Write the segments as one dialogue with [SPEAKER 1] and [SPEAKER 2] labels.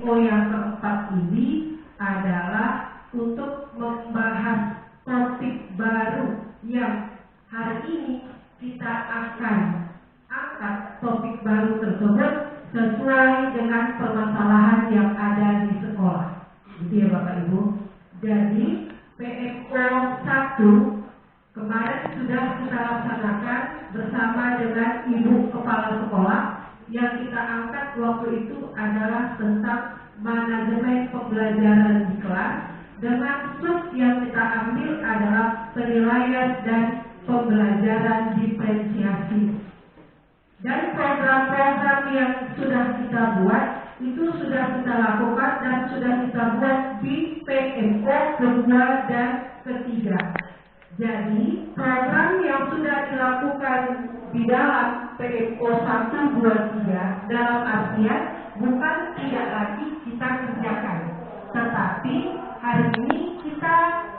[SPEAKER 1] yang keempat ini adalah untuk membahas topik baru yang hari ini kita akan angkat topik baru tersebut sesuai dengan permasalahan yang ada di sekolah. Gitu ya Bapak Ibu. Jadi PMO 1 kemarin sudah kita laksanakan bersama dengan Ibu Kepala Sekolah. Yang kita angkat waktu itu adalah tentang manajemen pembelajaran di kelas, dengan sub yang kita ambil adalah penilaian dan pembelajaran diferensiasi. Dan program-program yang sudah kita buat itu sudah kita lakukan dan sudah kita buat di PMO kedua dan ketiga. Jadi program yang sudah dilakukan di dalam PMO 1, 2, 3 dalam artian bukan tidak lagi kita kerjakan, tetapi hari ini kita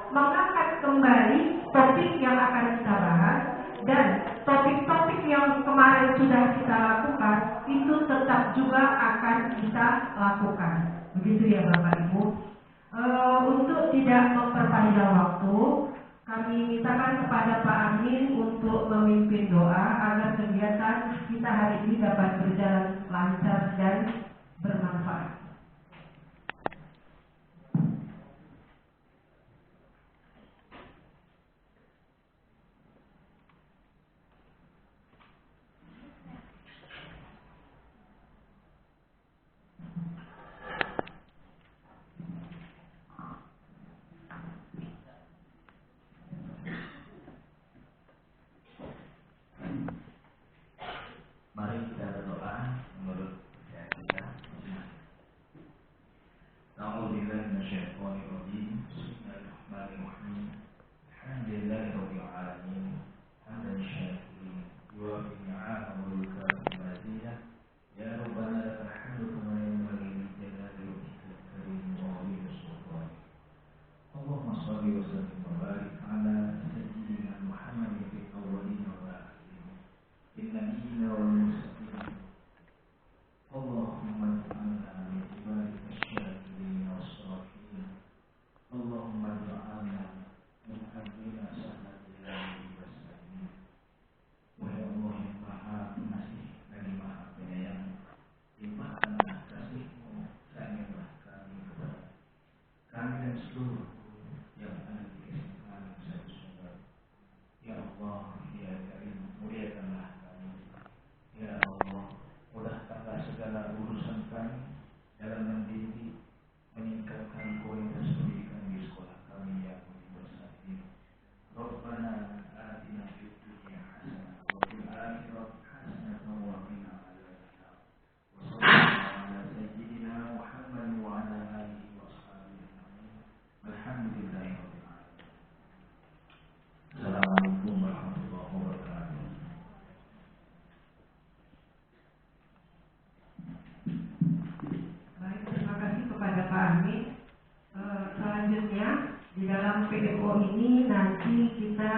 [SPEAKER 1] mengangkat kembali topik yang akan kita bahas, dan topik-topik yang kemarin sudah kita lakukan itu tetap juga akan kita lakukan. Begitu ya Bapak Ibu. Untuk tidak memperpanjang waktu, kami mintakan kepada Pak Amin untuk memimpin doa agar kegiatan kita hari ini dapat berjalan lancar dan bermanfaat.
[SPEAKER 2] Mari kita berdoa menurut percaya kita. A'udzubillahi minasyaitonir rajim. Bismillahirrahmanirrahim. Alhamdulillahirabbil alamin. Hamdan syakirin wa ni'amahu al-karimah. Ya Rabbana lakal hamdu kama yanbaghi li jalali wajhikal karim wa 'azimi sultanik. Allahumma shalli wa sallim wa barik ala sayyidina Muhammadin fil awwalin wa akhirin. Innabiyina wal mursalin. Allahumma ij'alna min ibadika asy-syakirin was-sabirin. Allahumma ij'alna min ahlina sahladillah wassalim. Wahai Allah yang Maha Pengasih lagi Maha Penyayang, limpahkanlah kasih-Mu sayanglah kami kepada kami dan seluruh yang ada di kesimpulan satu sumber. Ya Allah, ya Karim, muliakanlah kami. Ya Allah, mudahkanlah segala urusan kami dalam mendidik, meningkatkan kualitas pendidikan di sekolah kami yang besar ini. Rabbana atina fid dunya hasanah wa fil akhirati hasanah wa qina adzabannar. Wa sallallahu ala sayyidina Muhammad wa ala alihi wa sahbihi ajma'in. Alhamdulillahi rabbil alamin. Assalamualaikum warahmatullahi wabarakatuh.
[SPEAKER 1] Baik, terima kasih kepada Pak Amin. Selanjutnya di dalam PMO ini nanti kita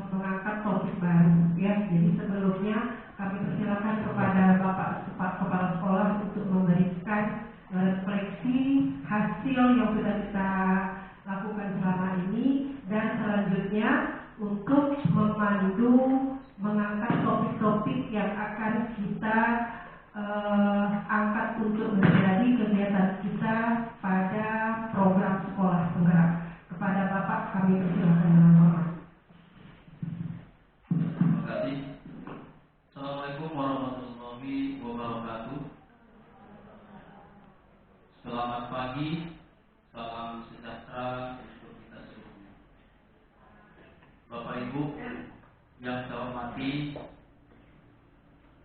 [SPEAKER 1] mengangkat topik baru ya. Jadi sebelumnya kami persilakan kepada Bapak Kepala Sekolah untuk memberikan refleksi hasil yang sudah kita lakukan selama ini, dan selanjutnya untuk memandu mengangkat topik-topik yang akan kita angkat untuk menjadi kegiatan kita pada program sekolah penggerak. Kepada Bapak kami persilakan dengan hormat.
[SPEAKER 3] Terima kasih. Assalamualaikum warahmatullahi wabarakatuh. Selamat pagi, salam sejahtera untuk kita seluruhnya. Bapak Ibu yang saya hormati,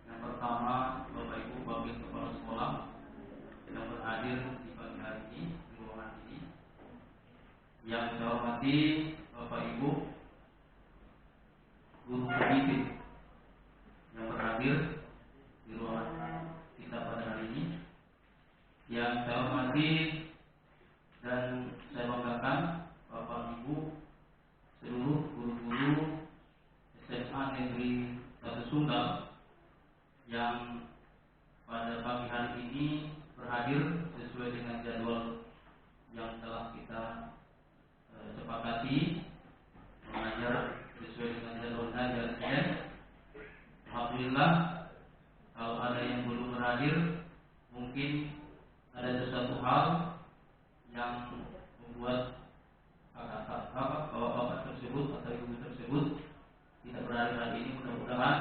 [SPEAKER 3] yang pertama Bapak Ibu Wakil Kepala Sekolah yang berhadir di pagi hari ini di ruangan ini. Yang saya hormati Bapak Ibu guru pendidik yang berhadir di ruangan kita pada hari ini. Yang saya hormati dan saya banggakan Bapak Ibu seluruh guru-guru SMA Negeri 1 Sunggal yang pada pagi hari ini berhadir sesuai dengan jadwal yang telah kita sepakati, mengajar sesuai dengan jadwal ngajar Senin. Alhamdulillah, kalau ada yang belum berhadir, mungkin ada sesuatu hal yang membuat bapak tersebut atau ibu tersebut tidak berhadir hari ini. Mudah-mudahan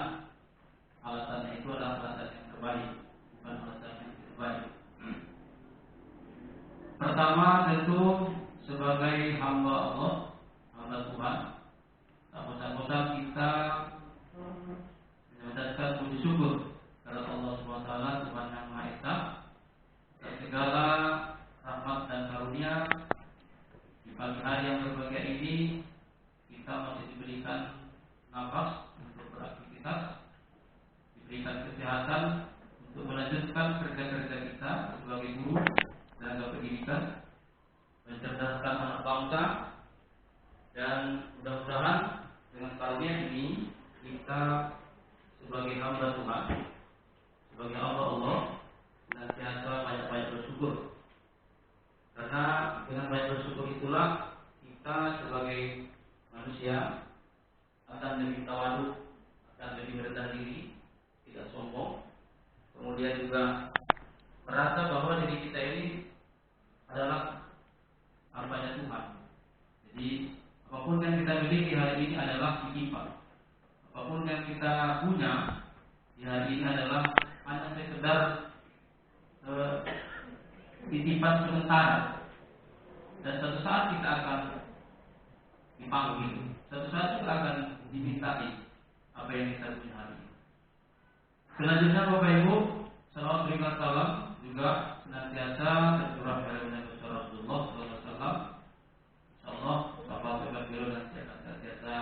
[SPEAKER 3] alasannya itu adalah alasan yang terbaik, bukan alasan yang tidak baik. Pertama, tentu sebagai hamba Allah, hamba Tuhan, tak bosan-bosan kita menyampaikan puji syukur kepada Allah SWT, Tuhan yang Maha Esa, dan segala rahmat dan karunia. Di pagi hari yang berbahagia ini kita masih diberikan nafas untuk beraktivitas, diberikan kesehatan untuk melanjutkan kerja-kerja kita sebagai guru tenaga pendidikan, mencerdaskan anak bangsa, dan mudah-mudahan dengan karunia ini kita sebagai hamba Tuhan, sebagai hamba Allah, senantiasa banyak-banyak bersyukur. Karena dengan banyak bersyukur itulah kita sebagai manusia akan lebih tawadhu, akan lebih rendah diri, tidak sombong, kemudian juga merasa bahwa diri kita ini adalah hambanya Tuhan. Jadi apapun yang kita miliki hari ini adalah titipan. Apapun yang kita punya di hari ini adalah hanya sekedar titipan sementara. Dan suatu saat kita akan dipanggil, suatu saat kita akan dimintai apa yang kita punya hari ini. Selanjutnya Bapak Ibu, salawat berikan salam juga senantiasa tercurah dari Nabi Rasulullah SAW. Insyaallah Bapak Bapak beliau dan senantiasa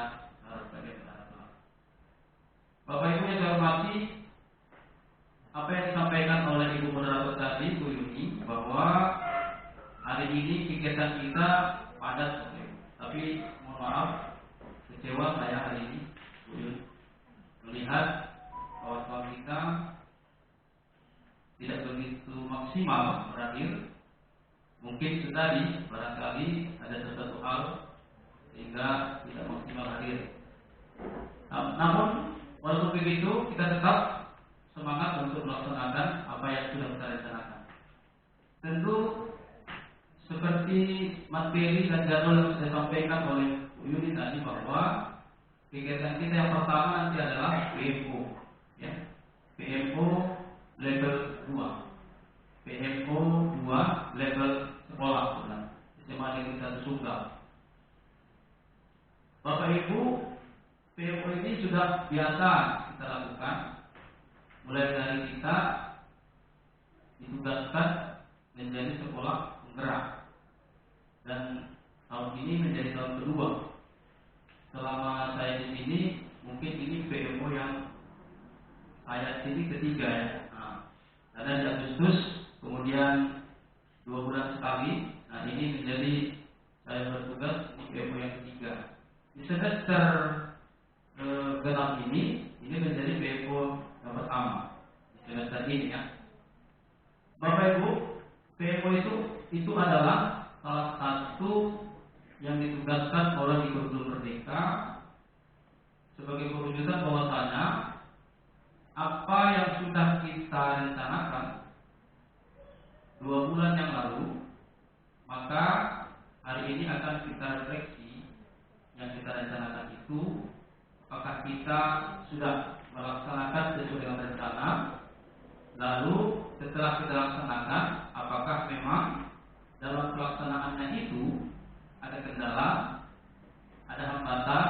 [SPEAKER 3] harus berharap. Bapak Ibu yang saya hormati, apa yang disampaikan oleh Ibu Moderator tadi, Bu Yuni, bahwa hari ini kegiatan kita padat, tapi mohon maaf, kecewa saya hari ini, Bu Yuni, melihat kawan-kawan kita tidak begitu maksimal berakhir. Mungkin tadi barangkali ada sesuatu hal sehingga tidak maksimal hadir. Namun walaupun begitu, kita tetap semangat untuk melaksanakan apa yang sudah kita rencanakan. Tentu seperti materi dan jadwal yang saya sampaikan oleh Bu Yuni tadi, bahwa kegiatan kita yang pertama nanti adalah PMO, ya. PMO level 2, PMO 2 level sekolah, SMA Negeri 1 Sunggal. Bapak Ibu, PMO ini sudah biasa kita lakukan, mulai dari kita ditugaskan menjadi sekolah penggerak, dan tahun ini menjadi tahun kedua. Selama saya di sini, mungkin ini PMO yang saya sini ketiga, ya. Karena di Agustus, kemudian 2 bulan sekali. Nah, ini menjadi saya bertugas di PMO yang ketiga. Di semester genap ini menjadi PMO yang pertama di semester ini, ya. Bapak Ibu, PMO itu adalah salah satu yang ditugaskan oleh Gubernur Merdeka sebagai perwujudan bahwasanya apa yang sudah kita rencanakan 2 bulan yang lalu, maka hari ini akan kita refleksi yang kita rencanakan itu, apakah kita sudah melaksanakan sesuai dengan rencana. Lalu setelah kita laksanakan, apakah memang dalam pelaksanaannya itu ada kendala, ada hambatan,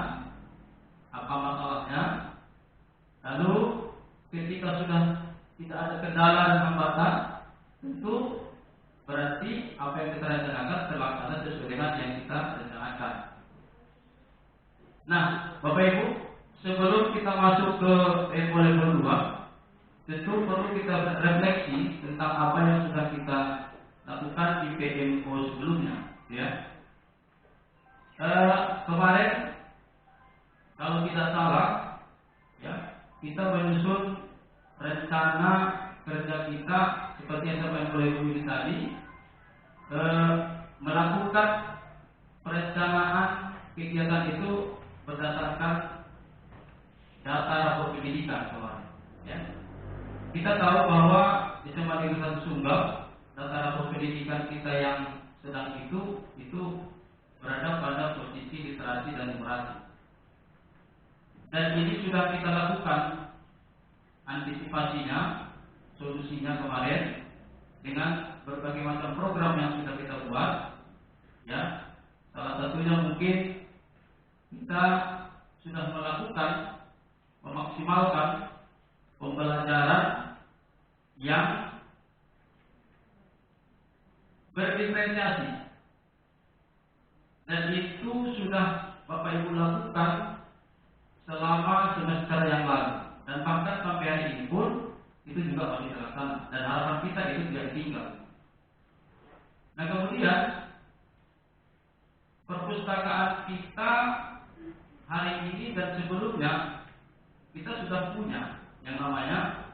[SPEAKER 3] apa masalahnya. Lalu ketika sudah tidak ada kendala dan hambatan, tentu berarti apa yang kita rencanakan terlaksana sesuai dengan yang kita rencanakan. Nah, Bapak Ibu, sebelum kita masuk ke level 2, tentu perlu kita refleksi tentang apa yang sudah kita lakukan di PMO sebelumnya, ya. Kemarin kalau tidak salah, ya, kita menyusun rencana kerja kita seperti yang disampaikan oleh Bu Yuni tadi, melakukan perencanaan kegiatan itu berdasarkan data rapor pendidikan kemarin. Ya. Kita tahu bahwa di SMA Negeri 1 Sumbar, data rapor pendidikan kita yang sedang itu berada pada posisi literasi dan numerasi. Dan ini sudah kita lakukan antisipasinya, solusinya kemarin dengan berbagai macam program yang sudah kita buat. Ya, salah satunya mungkin kita sudah memaksimalkan pembelajaran yang berdiferensiasi, dan itu sudah Bapak Ibu lakukan selama semester yang lalu, dan bahkan sampai hari ini pun itu juga masih terlaksana, dan harapan kita itu tidak ditinggal. Nah, kemudian perpustakaan kita hari ini dan sebelumnya kita sudah punya yang namanya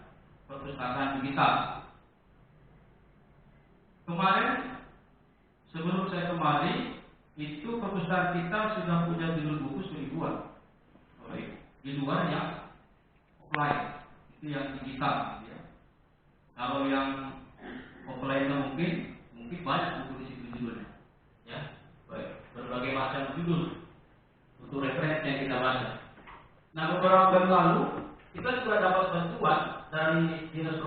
[SPEAKER 3] perpustakaan digital. Kemarin sebelum saya kemari itu perpustakaan kita sudah punya judul buku 1000-an. Di luar yang offline, itu yang digital. Ya. Kalau yang offline mungkin banyak buku di situ judulnya. Ya, berbagai macam judul untuk referensi yang kita baca. Nah, beberapa bulan lalu kita juga dapat bantuan dari Dinas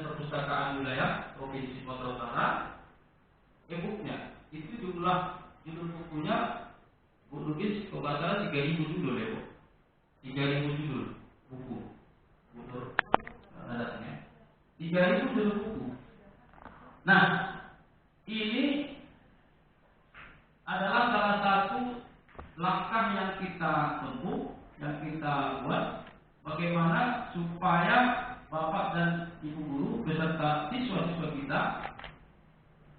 [SPEAKER 3] Perpustakaan Wilayah Provinsi Sumatera Utara. E-booknya itu judul bukunya Bu Lugis kebacaran 3.000 judul ya Bu. 3.000 judul buku. Buku datanya. 3.000 judul buku. Nah, ini adalah salah satu langkah yang kita tempuh, yang kita buat, bagaimana supaya Bapak dan Ibu guru beserta siswa-siswa kita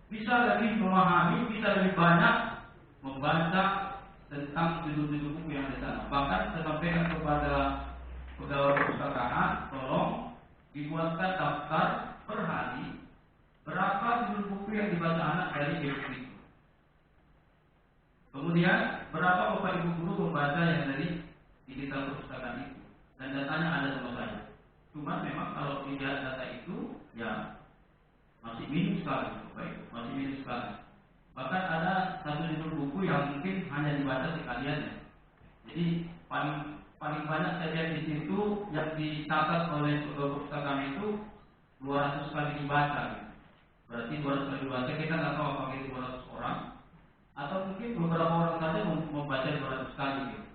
[SPEAKER 3] bisa lebih memahami, bisa lebih banyak membaca tentang judul-judul buku yang ada di sana. Bahkan saya sampaikan kepada pegawai perpustakaan, tolong dibuatkan daftar per hari berapa judul buku yang dibaca anak dari e-book itu. Kemudian berapa Bapak Ibu guru membaca yang dari digital perpustakaan itu, dan datanya ada sama saya. Cuma memang kalau tidak data itu ya masih minim sekali Bapak Ibu, masih minim sekali. Bahkan ada satu judul buku yang mungkin hanya dibaca sekalian ya. Jadi paling banyak saya lihat di situ yang dicatat oleh perpustakaan itu 200 kali dibaca. Gitu. Berarti 200 kali dibaca, kita nggak tahu apakah itu 200 orang atau mungkin beberapa orang saja membaca 200 kali. Gitu.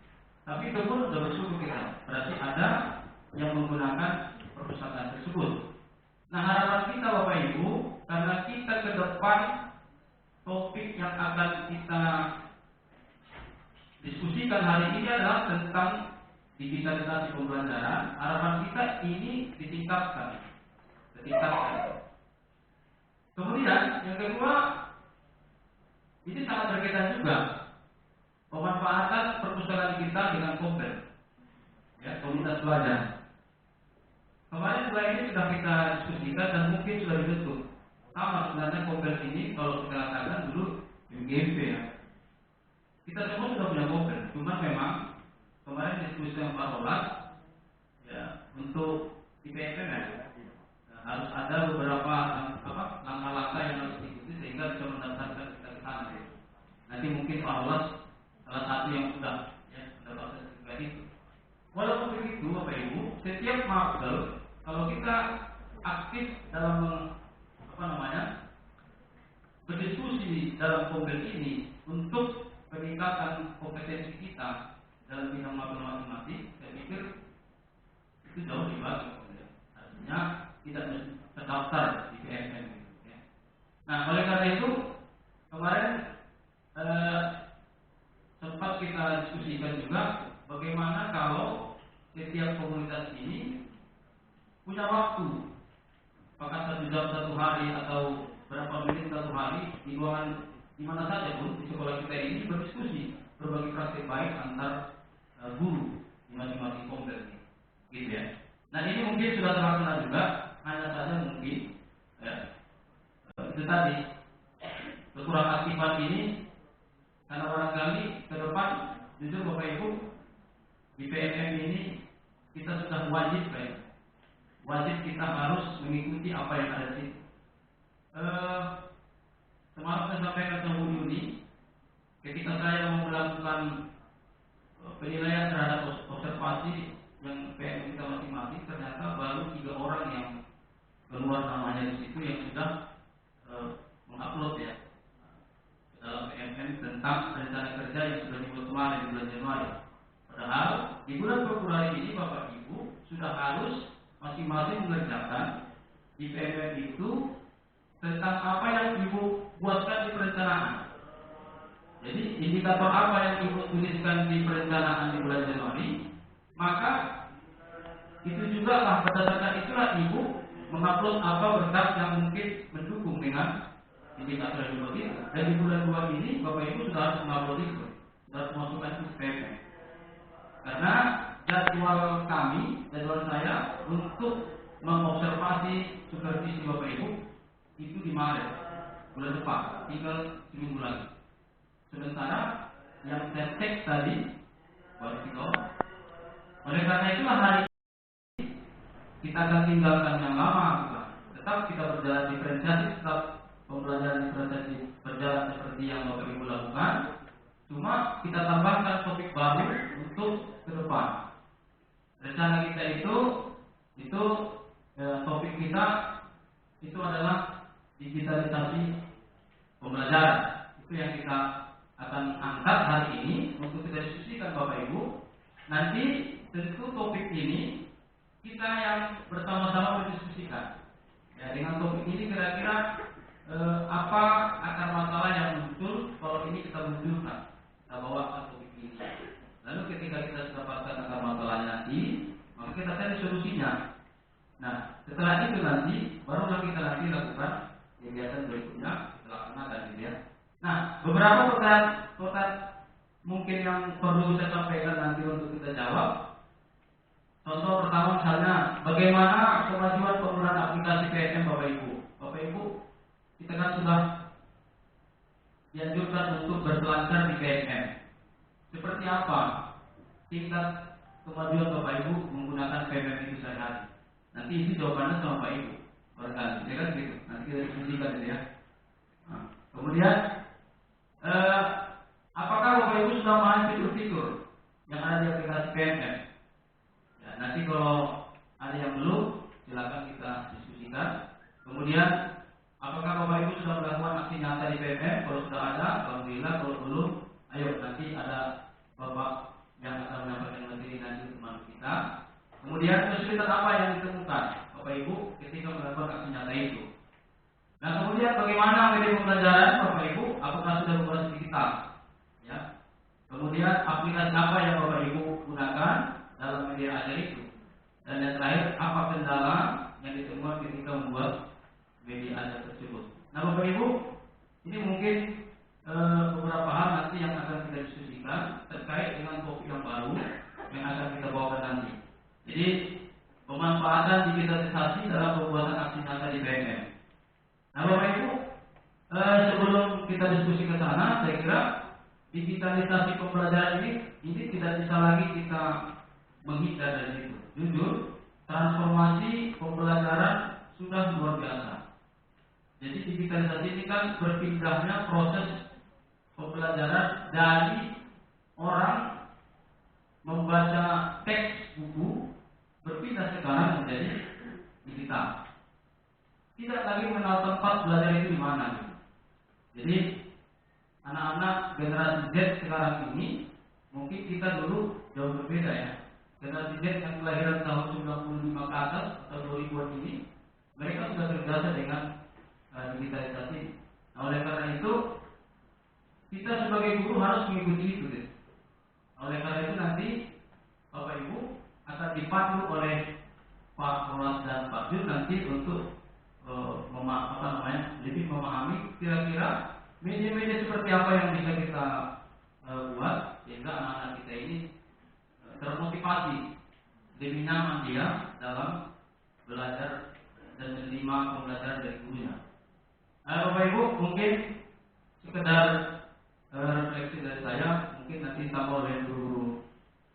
[SPEAKER 3] Tapi itu pun sudah bersyukur kita. Berarti ada yang menggunakan perpustakaan tersebut. Nah, harapan kita Bapak Ibu, karena kita ke depan topik yang akan kita diskusikan hari ini adalah tentang digitalisasi pembelajaran. Harapan kita ini ditingkatkan. Kemudian yang kedua, ini sangat berkaitan juga pemanfaatan perpustakaan digital dengan Kompel, ya, komunitas belajar. Kemarin setelah ini sudah kita diskusikan dan mungkin sudah dibentuk. Sama sebenarnya Kompel ini kalau kita katakan dulu MGMP ya. Kita semua sudah punya Kompel, cuma memang kemarin diskusi yang Pak Rolas ya untuk IPFM ya, harus ada beberapa langkah-langkah yang harus diikuti sehingga bisa mendaftarkan kita ke sana. Ya. Nanti mungkin Pak Rolas salah satu yang sudah ya mendapatkan sertifikat itu. Walaupun begitu Bapak Ibu, setiap magang kalau kita aktif dalam berdiskusi dalam Kompel ini untuk peningkatan kompetensi kita dalam bidang matematik, saya pikir itu jauh lebih bagus. Ya. Artinya tidak terdaftar di PMM. Ya. Nah, oleh karena itu kemarin sempat kita diskusikan juga bagaimana kalau setiap komunitas ini punya waktu, apakah 1 jam 1 hari atau berapa menit 1 hari di ruangan di mana saja pun di sekolah kita ini berdiskusi berbagi praktik baik antar guru di masing-masing Kompel, gitu ya. Nah, ini mungkin sudah terlaksana juga, hanya saja mungkin Ya. Itu tadi kekurang aktifan ini karena barangkali ke depan jujur Bapak Ibu di PMM ini kita sudah wajib kita harus mengikuti apa yang ada di situ. Semalam saya sampaikan ke Bu Yuni, ketika saya mau melakukan penilaian terhadap observasi yang PM kita masing-masing, ternyata baru 3 orang yang keluar namanya di situ yang sudah mengupload ya dalam PMM tentang rencana kerja yang sudah dibuat kemarin di bulan Januari. Padahal di bulan Februari ini Bapak Ibu sudah harus masing-masing mengerjakan di PMM itu tentang apa yang Ibu buatkan di perencanaan. Jadi indikator apa yang Ibu tuliskan di perencanaan di bulan Januari, maka itu juga lah berdasarkan itulah Ibu mengupload apa berkas yang mungkin mendukung dengan indikator yang itu. Dan di bulan 2 ini Bapak Ibu sudah harus mengupload itu, sudah harus masukkan itu PMM. Karena jadwal saya untuk mengobservasi supervisi Bapak Ibu itu di Maret bulan depan, tinggal seminggu lagi. Sementara yang saya cek tadi baru 3 orang. Oleh karena itulah hari ini kita akan tinggalkan yang lama, bukan? Tetap kita berjalan diferensiasi, tetap pembelajaran diferensiasi berjalan seperti yang Bapak Ibu lakukan. Cuma kita tambahkan topik baru untuk ke depan. Rencana kita itu topik kita itu adalah digitalisasi pembelajaran. Itu yang kita akan angkat hari ini untuk kita diskusikan Bapak Ibu. Nanti tentu topik ini kita yang bersama-sama berdiskusikan. Ya, dengan topik ini kira-kira apa akar masalah yang muncul kalau ini kita munculkan, kita bawa ke topik ini. Lalu ketika kita sudah dapatkan akar masalahnya nanti, maka kita cari solusinya. Nah, setelah itu nanti barulah kita nanti lakukan kegiatan berikutnya setelah laksanakan gitu ya. Nah, beberapa pertanyaan mungkin yang perlu saya sampaikan nanti untuk kita jawab. Contoh pertama misalnya, bagaimana kemajuan penggunaan aplikasi PMM Bapak Ibu? Bapak Ibu, kita kan sudah dianjurkan untuk berselancar di PMM. Seperti apa tingkat kemajuan Bapak Ibu menggunakan PMM itu sehari-hari? Nanti itu jawabannya sama Pak Ibu barangkali, ya kan gitu. Nanti kita diskusikan gitu ya. Nah, kemudian apakah Bapak Ibu sudah memahami fitur-fitur yang ada di aplikasi PMM? Ya, nanti kalau ada yang belum, silakan kita diskusikan. Kemudian apakah Bapak Ibu sudah melakukan aksi nyata di PMM? Kalau sudah ada, alhamdulillah. Kalau belum, ayo nanti ada Bapak yang akan menyampaikan materi nanti teman kita. Kemudian kesulitan apa yang ditemukan Bapak Ibu ketika melakukan aksi nyata itu? Nah, kemudian bagaimana media pembelajaran Bapak Ibu? Apakah sudah berbasis digital? Ya. Kemudian aplikasi apa yang Bapak Ibu gunakan dalam media ajar itu? Dan yang terakhir, apa kendala yang ditemukan ketika membuat media ajar tersebut? Nah, Bapak Ibu, ini mungkin beberapa hal nanti yang akan kita diskusikan terkait dengan topik yang baru yang akan kita bawakan nanti. Jadi pemanfaatan digitalisasi dalam pembuatan aksi nyata di PMM. Nah, Bapak Ibu, sebelum kita diskusi ke sana, saya kira digitalisasi pembelajaran ini tidak bisa lagi kita menghindar dari situ. Jujur, transformasi pembelajaran sudah luar biasa. Jadi digitalisasi ini kan berpindahnya proses pembelajaran dari orang membaca teks buku berpindah sekarang menjadi digital. Tidak lagi mengenal tempat belajar itu di mana. Jadi anak-anak generasi Z sekarang ini mungkin kita dulu jauh berbeda ya. Generasi Z yang kelahiran tahun 95 ke atas atau 2000-an ini mereka sudah terbiasa dengan digitalisasi. Nah, oleh karena itu kita sebagai guru harus mengikuti itu. Oleh karena itu nanti Bapak Ibu akan dipandu oleh Pak Rolas dan Pak Jun nanti untuk lebih memahami kira-kira media-media seperti apa yang bisa kita buat sehingga anak-anak kita ini termotivasi, lebih nyaman dia dalam belajar dan menerima pembelajaran dari gurunya. Bapak Ibu, mungkin sekedar refleksi dari saya, mungkin nanti tambah oleh guru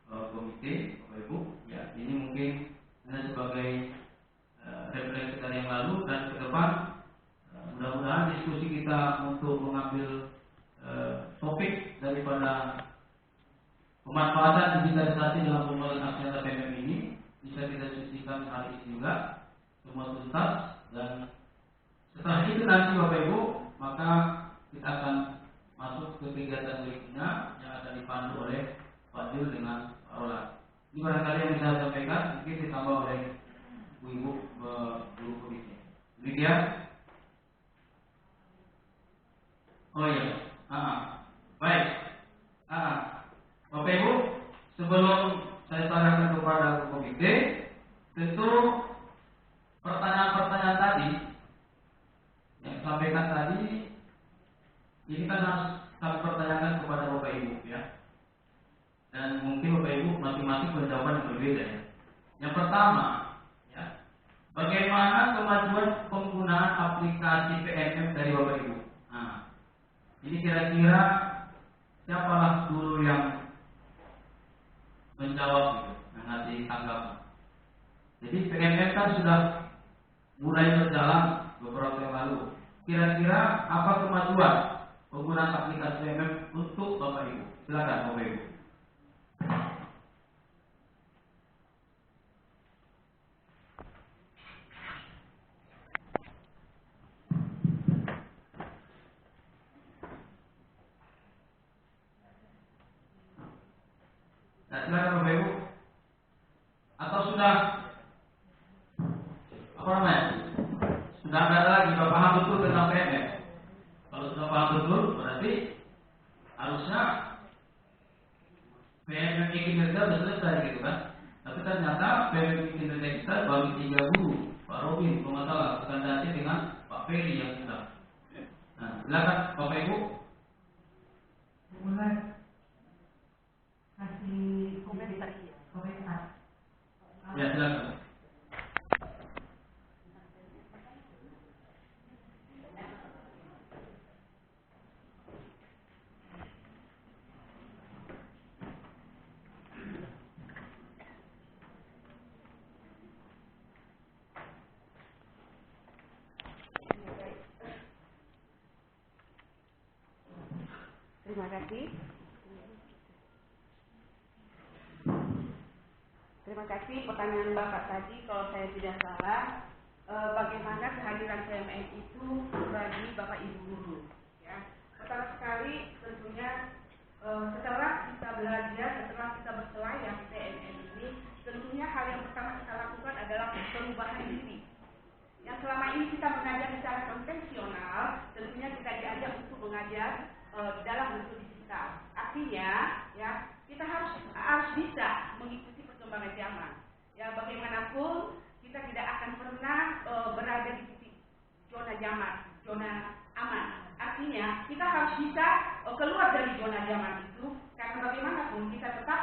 [SPEAKER 3] komite, Bapak Ibu. Ya, ini mungkin hanya sebagai refleksi dari yang lalu, dan ke depan mudah-mudahan diskusi kita untuk mengambil topik daripada pemanfaatan digitalisasi dalam pembangunan aksi nyata PMM ini bisa kita diskusikan hari ini juga semua tuntas, dan setelah itu nanti Bapak Ibu maka kita akan masuk ke kegiatan berikutnya yang akan dipandu oleh Pak Dil dengan Pak Roland. Ini barangkali yang bisa saya sampaikan, mungkin ditambah oleh Ibu guru komite. Demikian. Oh iya. Baik. Bapak Ibu, sebelum saya sarankan kepada komite, tentu pertanyaan-pertanyaan tadi yang disampaikan tadi ini kan harus kami pertanyakan kepada Bapak Ibu ya. Dan mungkin Bapak Ibu masing-masing punya jawaban yang berbeda ya. Yang pertama, ya, bagaimana kemajuan penggunaan aplikasi PMM dari Bapak Ibu? Ini kira-kira siapalah guru yang menjawab gitu, yang ngasih tanggapan. Jadi PMM kan sudah mulai berjalan beberapa yang lalu. Kira-kira apa kemajuan penggunaan aplikasi PMM untuk Bapak Ibu? Silakan Bapak Ibu. Nah, silakan Bapak Ibu. Atau sudah apa namanya? Sudah ada lagi Bapak paham betul tentang PMM? Kalau sudah paham betul, berarti harusnya PMM kinerja sudah selesai gitu kan? Tapi ternyata PMM kinerja kita baru 3 guru, Pak Robin, kalau nggak salah, bukan dati dengan Pak Ferry yang sudah. Nah, silakan Bapak Ibu.
[SPEAKER 1] Mulai kasih komentar.
[SPEAKER 3] Ya, silakan.
[SPEAKER 4] Terima kasih. Terima kasih pertanyaan Bapak tadi. Kalau saya tidak salah, bagaimana kehadiran PMM itu bagi Bapak Ibu guru? Ya, pertama sekali tentunya setelah kita belajar, setelah kita berselayar di PMM ini, tentunya hal yang pertama kita lakukan adalah perubahan diri. Yang selama ini kita mengajar secara konvensional, tentunya kita diajak untuk mengajar dalam bentuk digital. Artinya, ya, kita harus bisa mengikuti perkembangan zaman. Ya, bagaimanapun kita tidak akan pernah berada di titik zona aman. Artinya, kita harus bisa keluar dari zona zaman itu, karena bagaimanapun kita tetap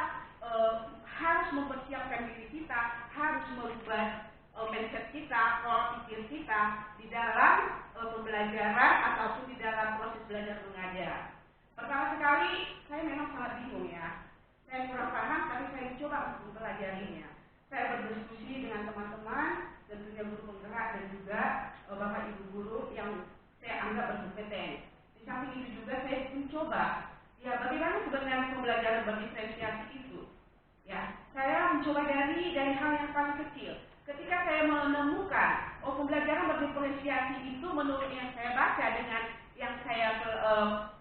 [SPEAKER 4] harus mempersiapkan diri kita, harus merubah mindset kita, pola pikir kita di dalam pembelajaran ataupun di dalam proses belajar mengajar. Pertama sekali, saya memang sangat bingung ya. Saya kurang paham, tapi saya coba untuk mempelajarinya. Saya berdiskusi dengan teman-teman, tentunya guru penggerak dan juga Bapak Ibu guru yang saya anggap berkompeten. Di samping itu juga saya mencoba, ya bagaimana sebenarnya pembelajaran berdiferensiasi itu. Ya, saya mencoba dari hal yang paling kecil. Ketika saya menemukan pembelajaran berdiferensiasi itu menurut yang saya baca dengan yang saya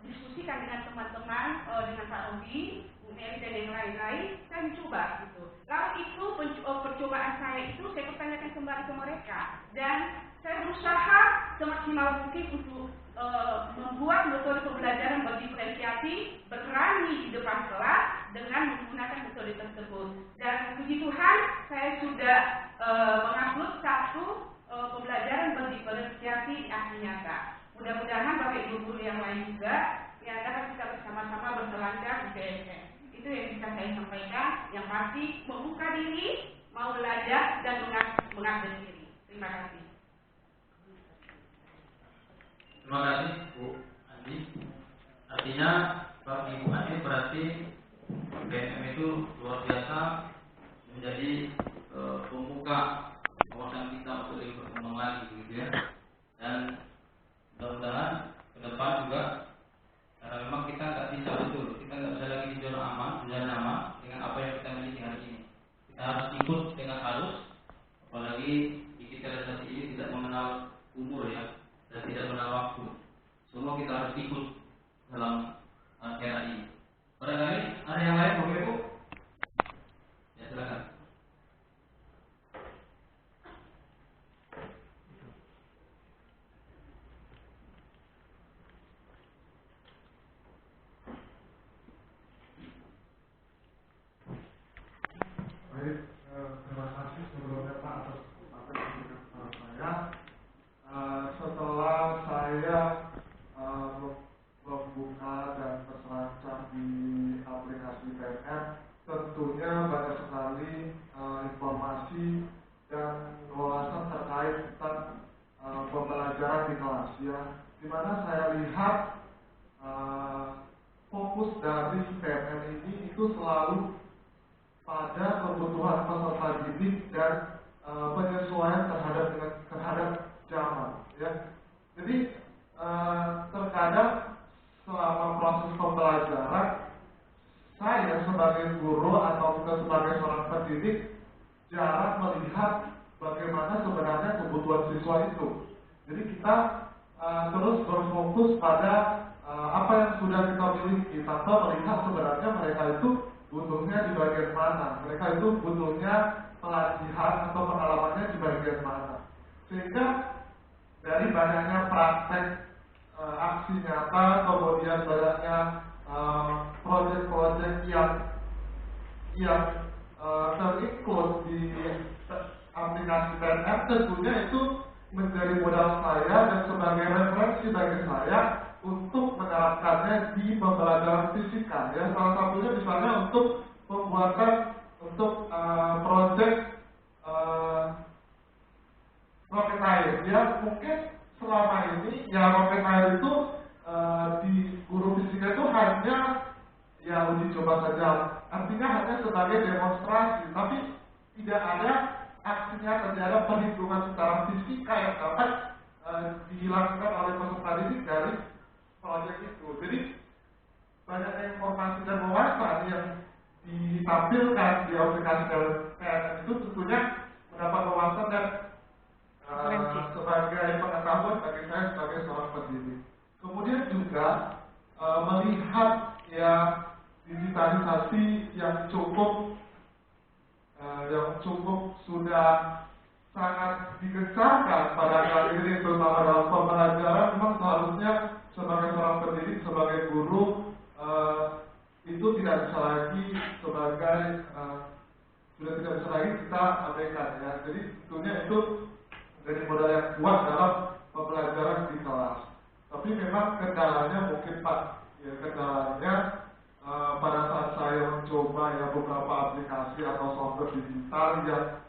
[SPEAKER 4] diskusikan dengan teman-teman, dengan Pak Robi, Bu Mary dan yang lain-lain, saya mencoba gitu. Lalu itu percobaan saya itu saya pertanyakan kembali ke mereka, dan saya berusaha semaksimal mungkin untuk membuat metode pembelajaran berdiferensiasi berani di depan kelas dengan menggunakan metode tersebut. Dan puji Tuhan, saya sudah mengupload satu pembelajaran berdiferensiasi di aksi nyata. Mudah-mudahan Bapak Ibu guru yang lain juga yang dapat kita bersama-sama berselancar di PMM. Itu yang bisa saya sampaikan. Yang pasti membuka diri, mau belajar dan mengupdate diri. Terima kasih.
[SPEAKER 3] Terima kasih Bu Andi. Artinya bagi Bu Andi berarti BMM itu luar biasa menjadi pembuka wawasan kita untuk lebih berkembang lagi, gitu ya. Dan mudah-mudahan ke depan juga, karena memang kita nggak bisa lagi di zona aman, zona nyaman dengan apa yang kita miliki hari ini. Kita harus ikut dengan arus, apalagi digitalisasi ini tidak mengenal umur ya, dan tidak mengenal waktu. Semua kita harus ikut dalam era ini. Barangkali ada yang lain, Bapak Ibu? Ya, silakan.
[SPEAKER 5] Baik, terima kasih sebelumnya Pak atas kesempatan dengan saya. Setelah saya membuka dan berselancar di aplikasi PNM, tentunya banyak sekali informasi dan wawasan terkait tentang pembelajaran di kelas ya, dimana saya lihat fokus dari PNM ini itu selalu pada kebutuhan peserta didik dan penyesuaian terhadap zaman ya. Jadi terkadang selama proses pembelajaran saya sebagai guru atau kita sebagai seorang pendidik jarang melihat bagaimana sebenarnya kebutuhan siswa itu. Jadi kita terus berfokus pada apa yang sudah kita miliki tanpa melihat sebenarnya mereka itu butuhnya di bagian mana, mereka itu butuhnya pelatihan atau pengalamannya di bagian mana. Sehingga dari banyaknya praktek aksi nyata, kemudian banyaknya proyek-proyek yang terikut di aplikasi PNM, tentunya itu menjadi modal saya dan sebagai referensi bagi saya untuk menerapkannya di pembelajaran fisika ya. Salah satunya misalnya untuk pembuatan untuk proyek roket air ya. Mungkin selama ini ya roket air itu di guru fisika itu hanya ya uji coba saja, artinya hanya sebagai demonstrasi, tapi tidak ada aksinya, tidak ada perhitungan secara fisika yang dapat dilakukan oleh peserta didik dari proyek itu. Jadi banyak informasi dan wawasan yang ditampilkan di aplikasi PNM itu tentunya mendapat wawasan dan sebagai pengetahuan bagi saya sebagai seorang pendidik. Kemudian juga melihat ya digitalisasi yang cukup sudah sangat digencarkan pada kali ini, terutama dalam pembelajaran. Memang seharusnya sebagai seorang pendidik, sebagai guru itu tidak bisa lagi sebagai sudah tidak bisa lagi kita abaikan ya. Jadi tentunya itu menjadi modal yang kuat dalam pembelajaran di kelas. Tapi memang kendalanya mungkin Pak ya, kendalanya pada saat saya mencoba ya beberapa aplikasi atau software digital yang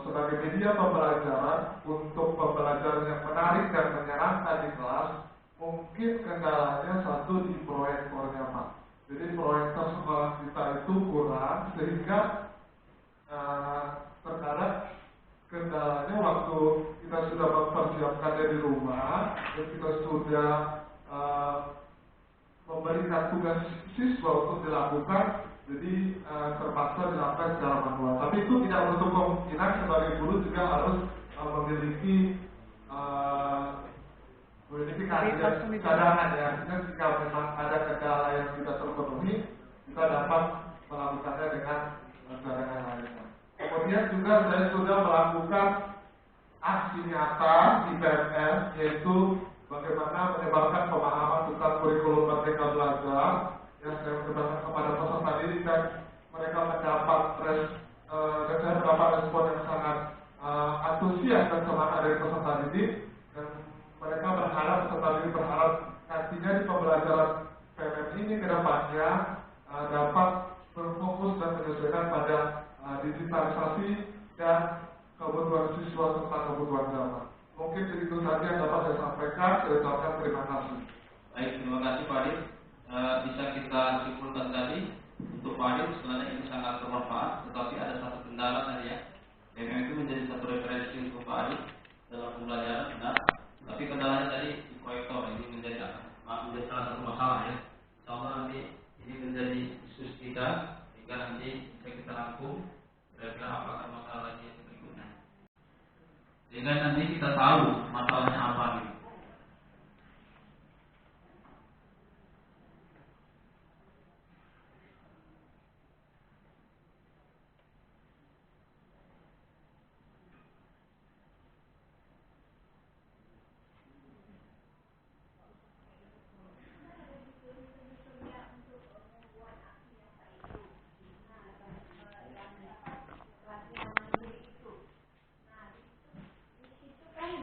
[SPEAKER 5] sebagai media pembelajaran untuk pembelajaran yang menarik dan menyenangkan di kelas, mungkin kendalanya satu di proyektornya Pak. Jadi proyektor sekolah kita itu kurang, sehingga terkadang kendalanya waktu kita sudah mempersiapkannya di rumah dan kita sudah memberikan tugas siswa untuk dilakukan, jadi terpaksa dilakukan secara manual. Tapi itu tidak menutup kemungkinan sebagai guru juga harus memiliki kajian cadangan ya. Artinya jika memang ada kendala yang tidak terpenuhi, kita dapat melakukannya dengan cadangan lainnya. Kemudian juga saya sudah melakukan aksi nyata di PNM, yaitu bagaimana menyebarkan pemahaman tentang kurikulum Merdeka Belajar yang saya menyebarkan kepada peserta didik, dan mereka mendapat respon yang sangat antusias dan semangat dari peserta didik, dan mereka berharap, peserta didik berharap nantinya di pembelajaran PNM ini ke depannya dapat berfokus dan menyesuaikan pada digitalisasi dan kebutuhan siswa serta kebutuhan zaman. Mungkin begitu saja yang dapat saya sampaikan. Saya ucapkan terima kasih.
[SPEAKER 3] Baik, terima kasih Pak Adit. Bisa kita simpulkan tadi untuk Pak Adit sebenarnya ini sangat bermanfaat, tetapi ada satu kendala tadi ya. MM itu menjadi satu referensi untuk Pak Adit dalam pembelajaran, benar. Tapi kendalanya tadi di proyektor ini menjadi salah satu masalah ya. Insya nanti ini menjadi diskusi kita sehingga nanti bisa kita rangkum kira-kira apakah masalah lagi berikutnya. Sehingga nanti kita tahu masalahnya apa gitu.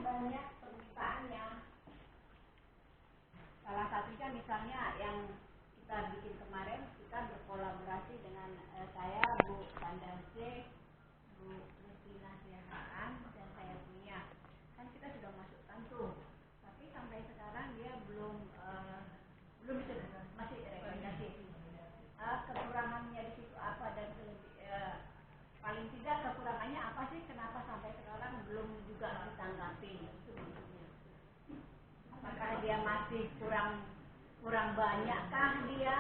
[SPEAKER 6] Banyak permintaannya. Salah satunya misalnya yang kita bikin kemarin, kita berkolaborasi dengan saya, Bu Pandase, Bu Rustina Siahaan, dan saya punya. Kan kita sudah masukkan tuh, tapi sampai sekarang dia belum masih rekomendasi. Kekurangannya di situ apa dan paling tidak kekurangannya apa sih? Kenapa sampai sekarang belum juga ditanggapi? Itu maksudnya. Apakah dia masih kurang banyakkah dia?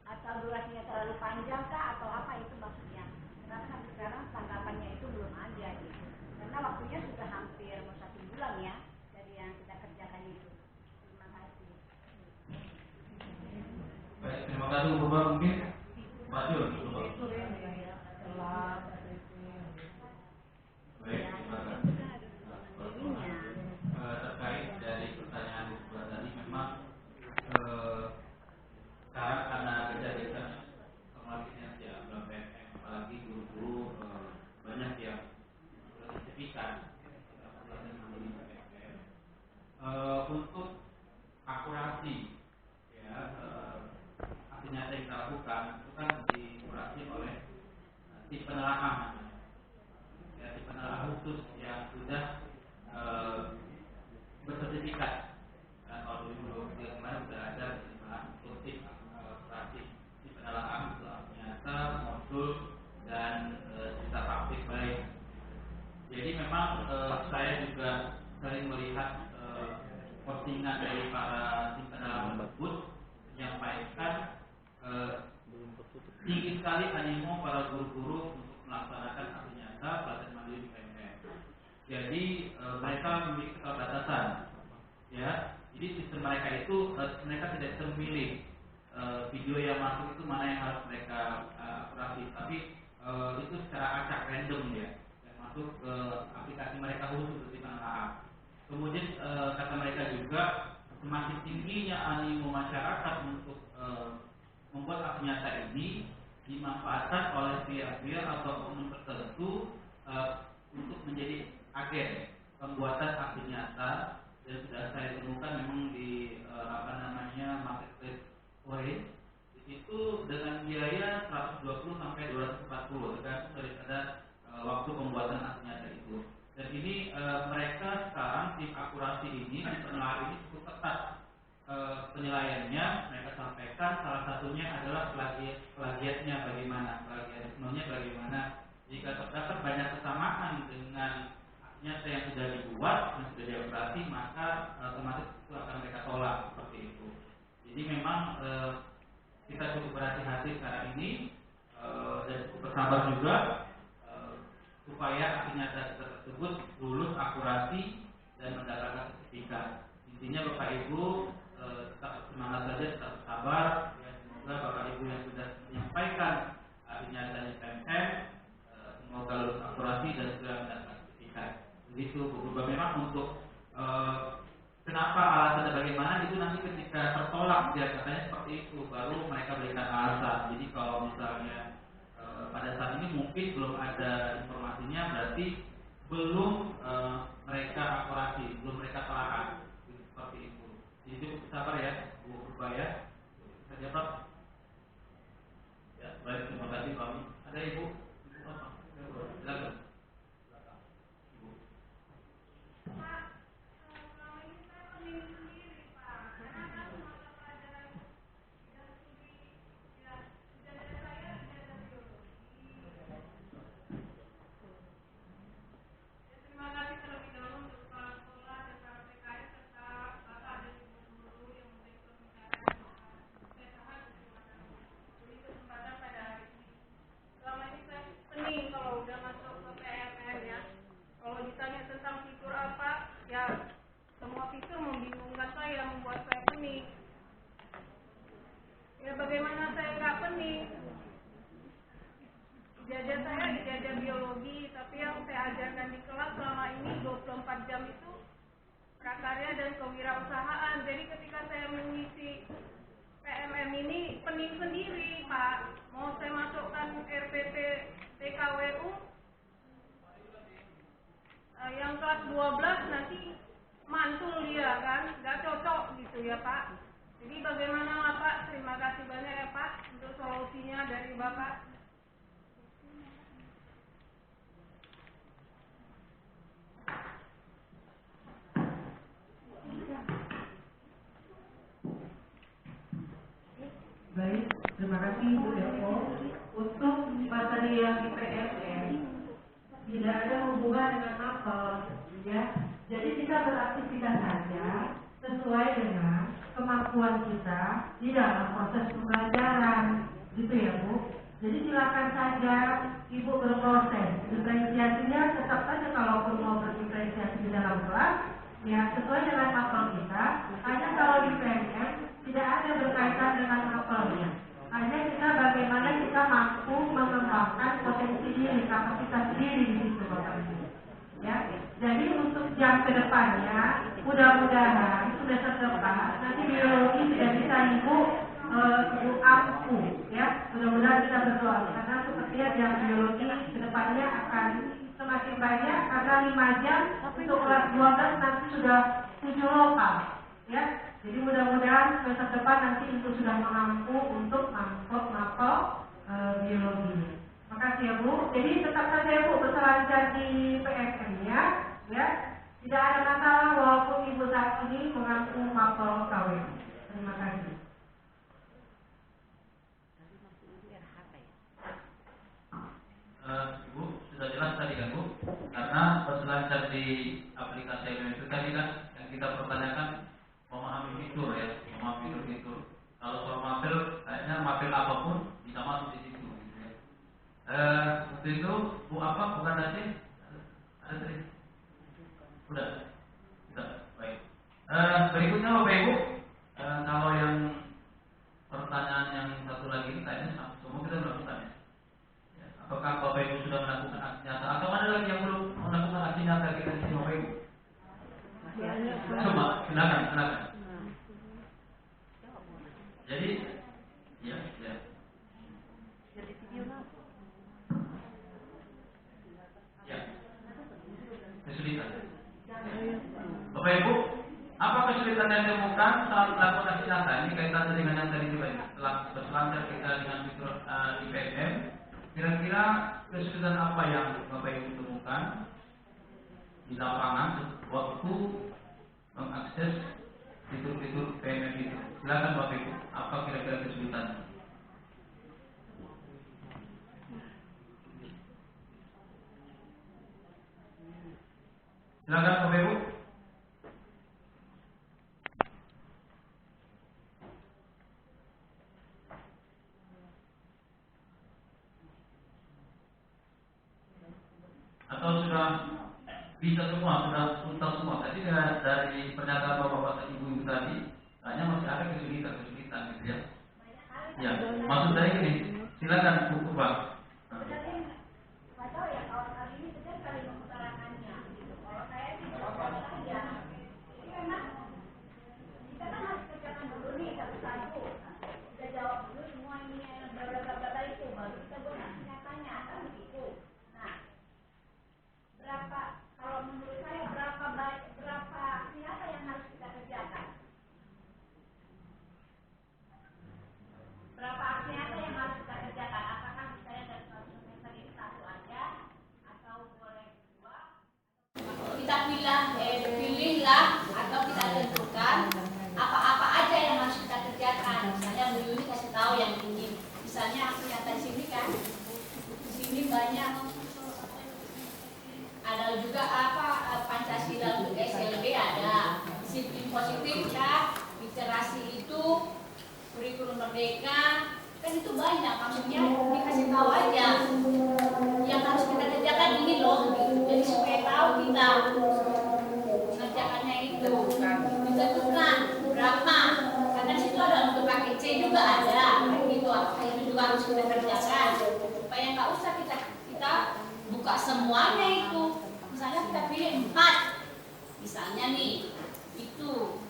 [SPEAKER 6] Atau durasinya terlalu panjangkah atau apa itu maksudnya? Kenapa sampai sekarang tanggapannya itu belum ada gitu? Karena waktunya sudah hampir mau 1 bulan ya dari yang kita kerjakan itu. Terima kasih.
[SPEAKER 3] Baik, terima kasih Bu Bapak. Mungkin Pak Jul. Baik, terima kasih. Terkait dari pertanyaan Bu Bapak tadi, memang sekarang karena kejadian kemarin ya BPM, apalagi guru-guru banyak yang sertifikat untuk akurasi ya hasil nyata yang kita lakukan itu kan dikurasi oleh tim penelaah ya, tim penelaah khusus yang sudah bersertifikat. Kalau dulu kemarin sudah ada untuk tim akurasi tim penelaah untuk hasil nyata, modul dan cerita praktik baik. Jadi memang saya juga sering melihat postingan dari para tim penelaah tersebut menyampaikan tinggi sekali animo para guru-guru untuk melaksanakan hasil nyata pelatihan mandiri di PMM. Jadi mereka memiliki keterbatasan, ya. Jadi sistem mereka itu mereka tidak bisa memilih video yang masuk itu mana yang harus mereka akurasi, tapi itu secara acak random ya, yang masuk ke aplikasi mereka khusus di penelaah. Kemudian kata mereka juga semakin tingginya animo masyarakat untuk membuat hasil nyata ini dimanfaatkan oleh pihak-pihak atau oknum tertentu untuk menjadi agen pembuatan hasil nyata, dan sudah saya temukan memang di marketplace Orange. Di situ dengan biaya 120 sampai 240 tergantung daripada waktu pembuatan hasil nyata itu. Dan ini mereka sekarang tim akurasi ini, tim penelaah ini cukup ketat penilaiannya. Mereka sampaikan salah satunya adalah plagiatnya bagaimana, plagiarismenya bagaimana. Jika terdapat banyak kesamaan dengan nyata yang sudah dibuat, yang sudah dioperasi, maka otomatis itu akan mereka tolak seperti itu. Jadi memang kita cukup berhati-hati sekarang ini dan cukup bersabar juga supaya hasil nyata tersebut lulus akurasi dan mendapatkan sertifikat. Intinya Bapak Ibu tetap semangat saja, tetap sabar. Ya, semoga Bapak Ibu yang sudah menyampaikan hasil nyata di PMM semoga lulus akurasi dan segera mendapatkan sertifikat. Begitu Bu Guru. Memang untuk kenapa alasannya bagaimana itu nanti ketika tertolak dia katanya seperti itu baru mereka berikan alasan. Jadi kalau misalnya pada saat ini mungkin belum ada informasinya, berarti belum mereka akurasi, belum mereka telaah seperti itu. Jadi cukup sabar ya Bu Purba ya. Saja Pak. Ya, baik, terima kasih Pak.
[SPEAKER 4] saya ajarkan di kelas selama ini 24 jam itu prakarya dan kewirausahaan. Jadi ketika saya mengisi PMM ini pening sendiri, Pak. Mau saya masukkan RPT PKWU yang kelas 12 nanti mantul dia kan, nggak cocok gitu ya Pak. Jadi bagaimana lah Pak? Terima kasih banyak ya Pak untuk solusinya dari Bapak.
[SPEAKER 1] Baik, terima kasih Bu Eko. Untuk materi yang di PMM tidak ada hubungan dengan mapel, ya. Jadi kita beraktivitas saja sesuai dengan kemampuan kita di dalam proses pembelajaran, gitu ya Bu. Jadi silakan saja Ibu berproses. Diferensiasinya tetap saja kalaupun mau berdiferensiasi di dalam kelas, ya sesuai dengan mapel kita. Hanya kalau di PMM tidak ada berkaitan dengan mapelnya. Hanya kita bagaimana kita mampu mengembangkan potensi diri, kapasitas diri di situ Bapak Ibu. Ya, jadi untuk jam kedepannya, mudah-mudahan semester depan nanti biologi tidak bisa Ibu ampuh, ya. Mudah-mudahan kita berdoa karena sepertinya jam biologi kedepannya akan semakin banyak karena 5 jam untuk kelas 12 nanti sudah 7 lokal, ya. Jadi mudah-mudahan semester depan nanti itu sudah mampu untuk mapel biologi. Makasih ya Bu. Jadi tetap saja Bu berselancar di PMM ya. Tidak ada masalah walaupun Ibu saat ini mengaku mapel KW. Terima kasih.
[SPEAKER 3] Ibu sudah jelas tadi kan Bu? Karena berselancar di aplikasi itu tadi kan yang kita pertanyakan memahami fitur ya, memahami fitur. Kalau soal mapel, kayaknya mapel apapun bisa masuk di situ. Gitu ya. Waktu itu Bu apa? Bukan tadi? Ada tadi? Sudah, baik. Berikutnya Bapak Ibu, kalau yang pertanyaan yang satu lagi ini kayaknya semua kita melakukan ya. Apakah Bapak Ibu sudah melakukan aksi nyata atau ada lagi yang belum melakukan aksi nyata kita di sini Bapak Ibu? Coba, silakan. Jadi, ya. Ya. Kesulitan. Bapak Ibu, apa kesulitan yang ditemukan saat melakukan aksi nyata? Ini kaitannya dengan yang tadi juga setelah berselancar kita dengan fitur di PMM. Kira-kira kesulitan apa yang Bapak Ibu temukan di lapangan waktu mengakses fitur-fitur PMM itu? Silakan Bapak Ibu, apa kira-kira kesulitan? Silakan Bapak Ibu. Atau sudah bisa semua, sudah tuntas semua. Tadi dari pernyataan bapak-bapak dan ibu tadi, hanya masih ada kesulitan gitu ya. Ya, maksud saya gini, silakan Bu Bang.
[SPEAKER 6] Pilihlah atau kita tentukan apa-apa aja yang harus kita kerjakan. Misalnya Bu Yuni kasih tahu yang ini. Misalnya aku nyata di sini kan, di sini banyak. Ada juga Pancasila untuk SLB ada, disiplin positif kan, literasi itu, kurikulum merdeka, kan itu banyak. Maksudnya dikasih tahu aja yang harus kita kerjakan ini loh, gitu. Jadi supaya tahu kita kerjaannya itu ditentukan berapa, karena di situ ada untuk pakai C juga ada, gitu. Apa itu juga harus kita kerjakan supaya nggak usah kita buka buka semuanya itu. Misalnya kita pilih 4, misalnya nih itu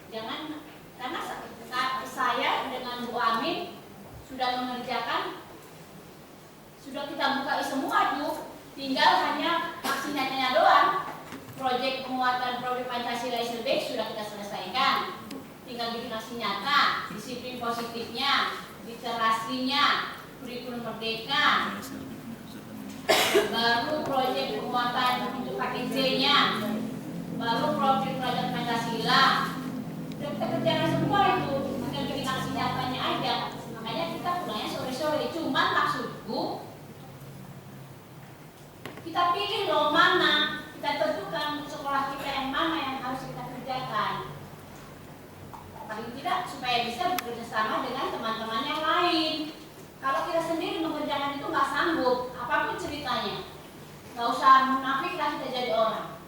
[SPEAKER 6] jangan, karena saya dengan Bu Amin sudah mengerjakan, sudah kita buka semua tuh, tinggal hanya aksi nyatanya doang. Proyek penguatan proyek Pancasila Asian Base sudah kita selesaikan, tinggal bikin aksi nyata, disiplin positifnya, literasinya, kurikulum merdeka, baru proyek penguatan untuk KTC-nya, baru proyek pelajaran Pancasila. Sudah kita kerjakan semua itu, tinggal bikin aksi nyatanya aja. Makanya kita pulangnya sore-sore. Cuman maksudku, kita pilih loh mana, kita tentukan sekolah kita yang mana yang harus kita kerjakan. Paling tidak supaya bisa bekerja sama dengan teman-teman yang lain. Kalau kita sendiri mengerjakan itu nggak sanggup, apapun ceritanya, nggak usah munafik lah kita jadi orang.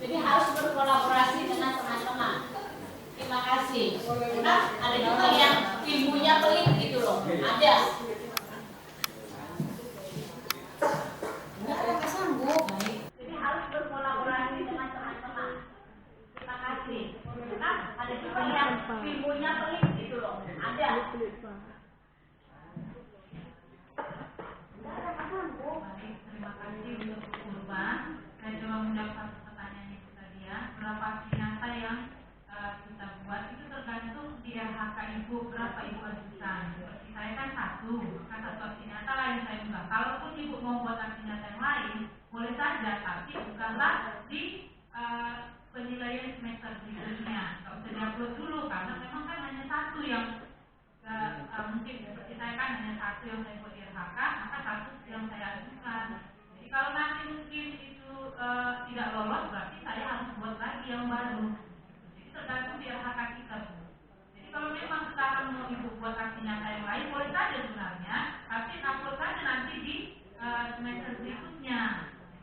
[SPEAKER 6] Jadi harus berkolaborasi dengan teman-teman. Terima kasih. Karena ada juga yang ilmunya pelit gitu loh, ada. Nggak sanggup. Jadi harus berkolaborasi dengan teman-teman. Terima kasih. Karena ada juga yang ilmunya pelit gitu loh, ada.
[SPEAKER 7] Terima kasih untuk Kurban. Saya coba menjawab satu pertanyaan itu tadi ya. Berapa aksi nyata yang kita buat itu tergantung di RHK ibu, berapa ibu ajukan. Seperti saya kan satu aksi nyata lah yang saya buka. Kalaupun ibu mau buat aksi nyata yang lain, boleh saja, tapi bukanlah di penilaian semester berikutnya. Nggak usah diupload dulu, karena memang kan hanya satu yang mungkin seperti saya kan hanya satu yang saya buat di RHK, maka satu yang saya ajukan. Jadi kalau nanti mungkin itu tidak lolos, berarti saya harus buat lagi yang baru. Jadi tergantung di RHK kita, Bu. Jadi kalau memang sekarang mau ibu buat aksi nyata yang lain, boleh saja sebenarnya, tapi upload saja nanti di semester berikutnya.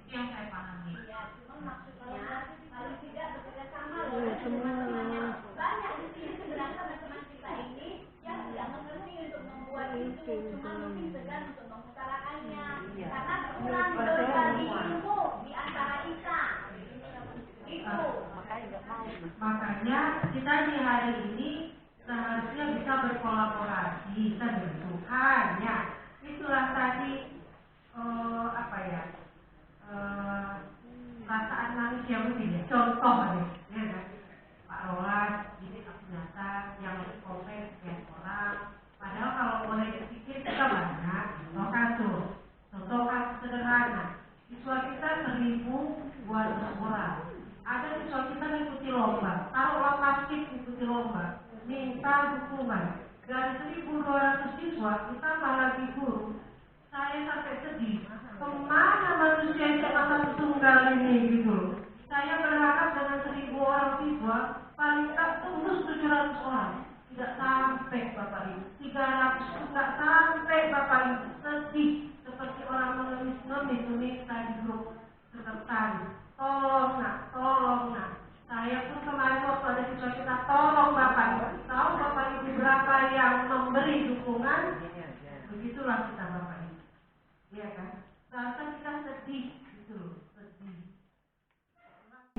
[SPEAKER 7] Itu yang saya pahami.
[SPEAKER 6] Ya, cuma maksudnya paling tidak bekerja sama loh teman-teman yang banyak di sini sebenarnya teman-teman kita ini yang tidak mengerti untuk membuat itu, cuma mungkin segan untuk mengutarakannya karena kurang berbagi ilmu di antara kita. Itu
[SPEAKER 1] Makanya kita di hari ini seharusnya bisa berkolaborasi, hanya itulah tadi perasaan manusia mungkin ya, contoh ya kan, Pak Rolas ini nyata yang kompleks yang orang, padahal kalau boleh dipikir kita banyak contoh sederhana, siswa kita 1.200 orang, ada siswa kita mengikuti lomba, taruhlah masjid mengikuti lomba, minta dukungan dari 1.200 siswa, ditambah lagi guru. Saya sampai sedih, kemana manusia yang tunggal ini gitu. Saya berharap dengan 1.000 orang siswa paling tak tembus 700 orang, tidak sampai Bapak Ibu, 300 tidak sampai Bapak Ibu. Sedih seperti orang mengemis meminta di grup tertentu, tolong nak. Saya pun kemarin waktu ada siswa kita, tolong Bapak Ibu, tahu Bapak Ibu berapa yang memberi dukungan, begitulah kita Bapak Ibu. Iya kan? Seharusnya kita sedih gitu loh, sedih.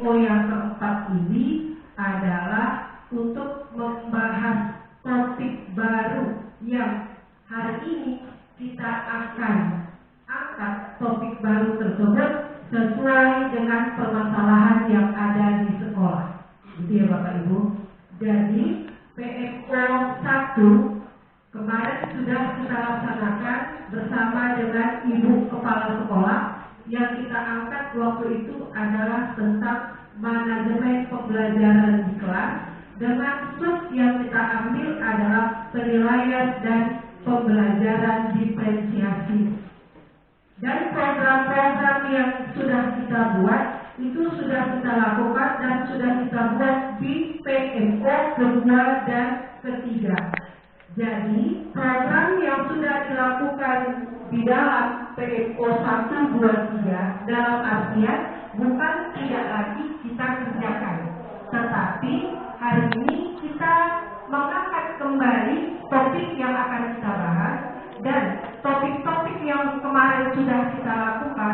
[SPEAKER 1] Yang keempat ini adalah untuk membahas topik baru yang hari ini kita akan angkat topik baru tersebut sesuai dengan permasalahan yang ada di sekolah. Gitu ya Bapak Ibu. Jadi PMO 1 kemarin sudah kita laksanakan bersama dengan Ibu Kepala Sekolah. Yang kita angkat waktu itu adalah tentang manajemen pembelajaran di kelas, dengan sub yang kita ambil adalah penilaian dan pembelajaran diferensiasi. Dan program-program yang sudah kita buat itu sudah kita lakukan dan sudah kita buat di PMO kedua dan ketiga. Jadi program yang sudah dilakukan di dalam PMO 1, 2, 3 dalam artian bukan tidak lagi kita kerjakan, tetapi hari ini kita mengangkat kembali topik yang akan kita bahas, dan topik-topik yang kemarin sudah kita lakukan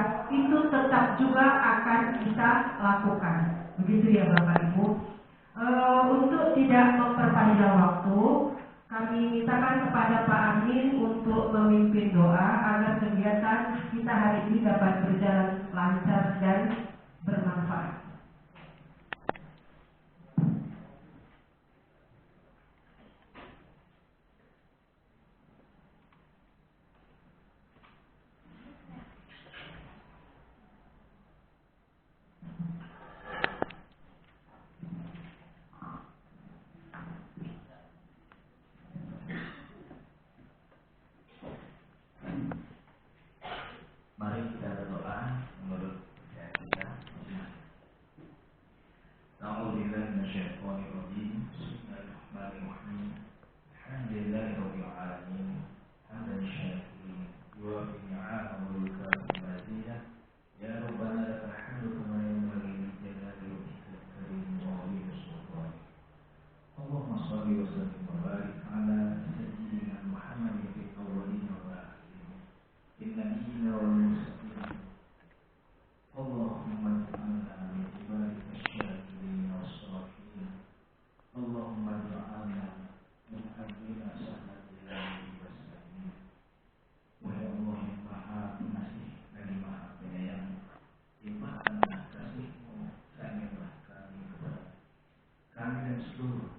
[SPEAKER 1] juga akan kita lakukan. Begitu ya Bapak Ibu. Untuk tidak memperpanjang waktu, kami mintakan kepada Pak Amin untuk memimpin doa agar kegiatan kita hari ini dapat berjalan lancar dan bermanfaat.
[SPEAKER 2] Mari kita berdoa menurut percaya kita. A'udzubillahi minasyaitonir rajim. Bismillahirrahmanirrahim. Alhamdulillahirabbil alamin. Hamdan syakirin wa ni'amahu al-karim mazidah. Ya Rabbana lakal hamdu kama yanbaghi li jalali wajhikal karim wa 'azimi sultanik. Allahumma shalli wa sallim wa barik ala sayyidina Muhammadin fil awwalin wal akhirin. Innabiyina wal mursalin. Allahumma ij'alna min ibadika asy-syakirin was-sabirin. Allahumma ij'alna min ahlina sahladil wassalim. Wahai Allah yang Maha Pengasih dan Maha Penyayang, limpahkanlah kasih-Mu sayanglah kami kepada kami dan seluruh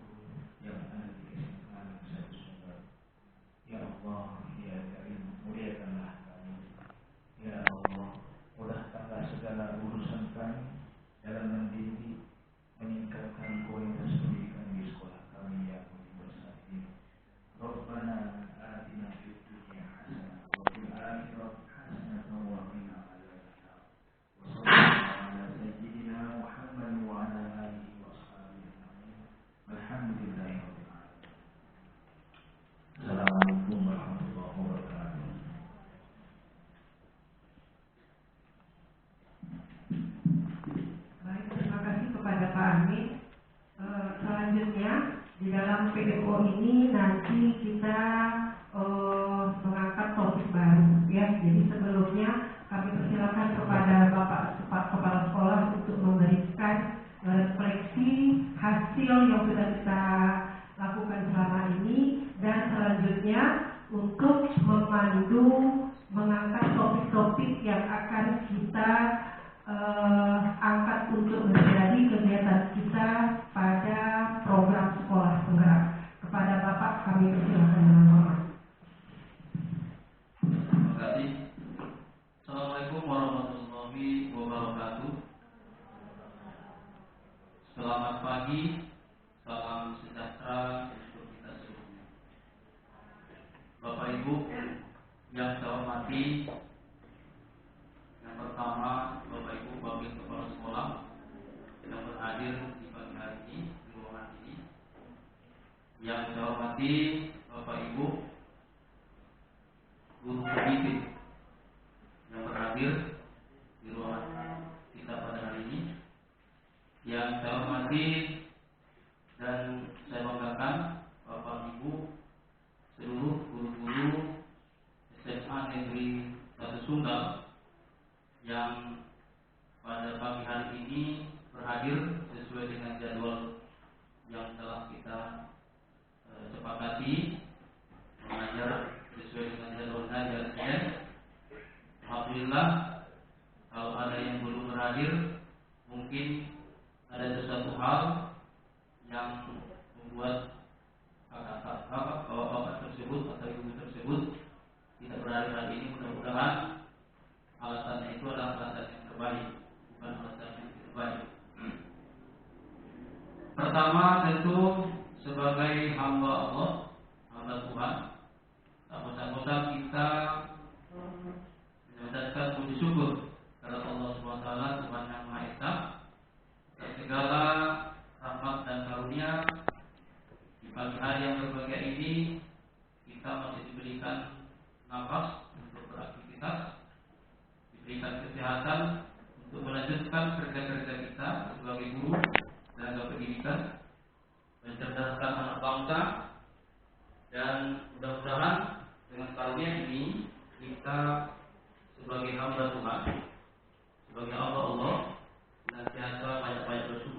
[SPEAKER 2] yang ada di kesimpulan satu sumber. Ya Allah, ya Karim, muliakanlah kami. Ya Allah, mudahkanlah segala urusan kami dalam mendidik, meningkatkan kualitas pendidikan di sekolah kami yang bersahabat. Rabbana atina fid dunya hasanah wa fil akhirati hasanah wa qina adzabannar. Wa sallallahu ala sayyidina Muhammad wa ala alihi wa ashabihi ajma'in. Alhamdulillahirabbil alamin. Assalamualaikum warahmatullahi wabarakatuh.
[SPEAKER 1] Baik, terima kasih kepada Pak Amin. Selanjutnya di dalam PDO ini nanti kita mengangkat topik baru, ya. Jadi sebelumnya kami persilakan kepada Bapak Kepala Sekolah untuk memberikan refleksi hasil yang sudah kita lakukan selama ini, dan selanjutnya untuk memandu mengangkat topik-topik yang akan kita angkat untuk menjadi kegiatan kita pada program sekolah penggerak. Kepada Bapak kami persilakan dengan hormat.
[SPEAKER 3] Terima kasih. Assalamualaikum warahmatullahi wabarakatuh. Selamat pagi, salam sejahtera untuk kita semuanya. Bapak Ibu yang saya hormati, yang pertama Bapak Ibu Wakil Kepala Sekolah yang berhadir di pagi hari ini di ruangan ini. Yang saya hormati Bapak Ibu guru pendidik yang berhadir di ruangan kita pada hari ini. Yang saya hormati dan saya banggakan Bapak Ibu seluruh guru-guru SMA Negeri 1 Sunggal yang pada pagi hari ini berhadir sesuai dengan jadwal yang telah kita sepakati, mengajar sesuai dengan jadwal ngajar. Alhamdulillah, kalau ada yang belum berhadir, mungkin ada sesuatu hal yang membuat bapak tersebut atau ibu tersebut tidak berhadir hari ini. Mudah-mudahan alasannya itu adalah alasan yang terbaik, bukan alasan yang tidak baik. Pertama tentu sebagai hamba Allah, hamba Tuhan, tak bosan-bosan kita menyampaikan puji syukur kepada Allah SWT, Tuhan yang Maha Esa, atas segala rahmat dan karunia. Di pagi hari yang berbahagia ini kita masih diberikan nafas untuk beraktivitas, diberikan kesehatan untuk melanjutkan kerja-kerja kita sebagai guru tenaga pendidikan, mencerdaskan anak bangsa, dan mudah-mudahan dengan karunia ini kita sebagai hamba Tuhan, sebagai Allah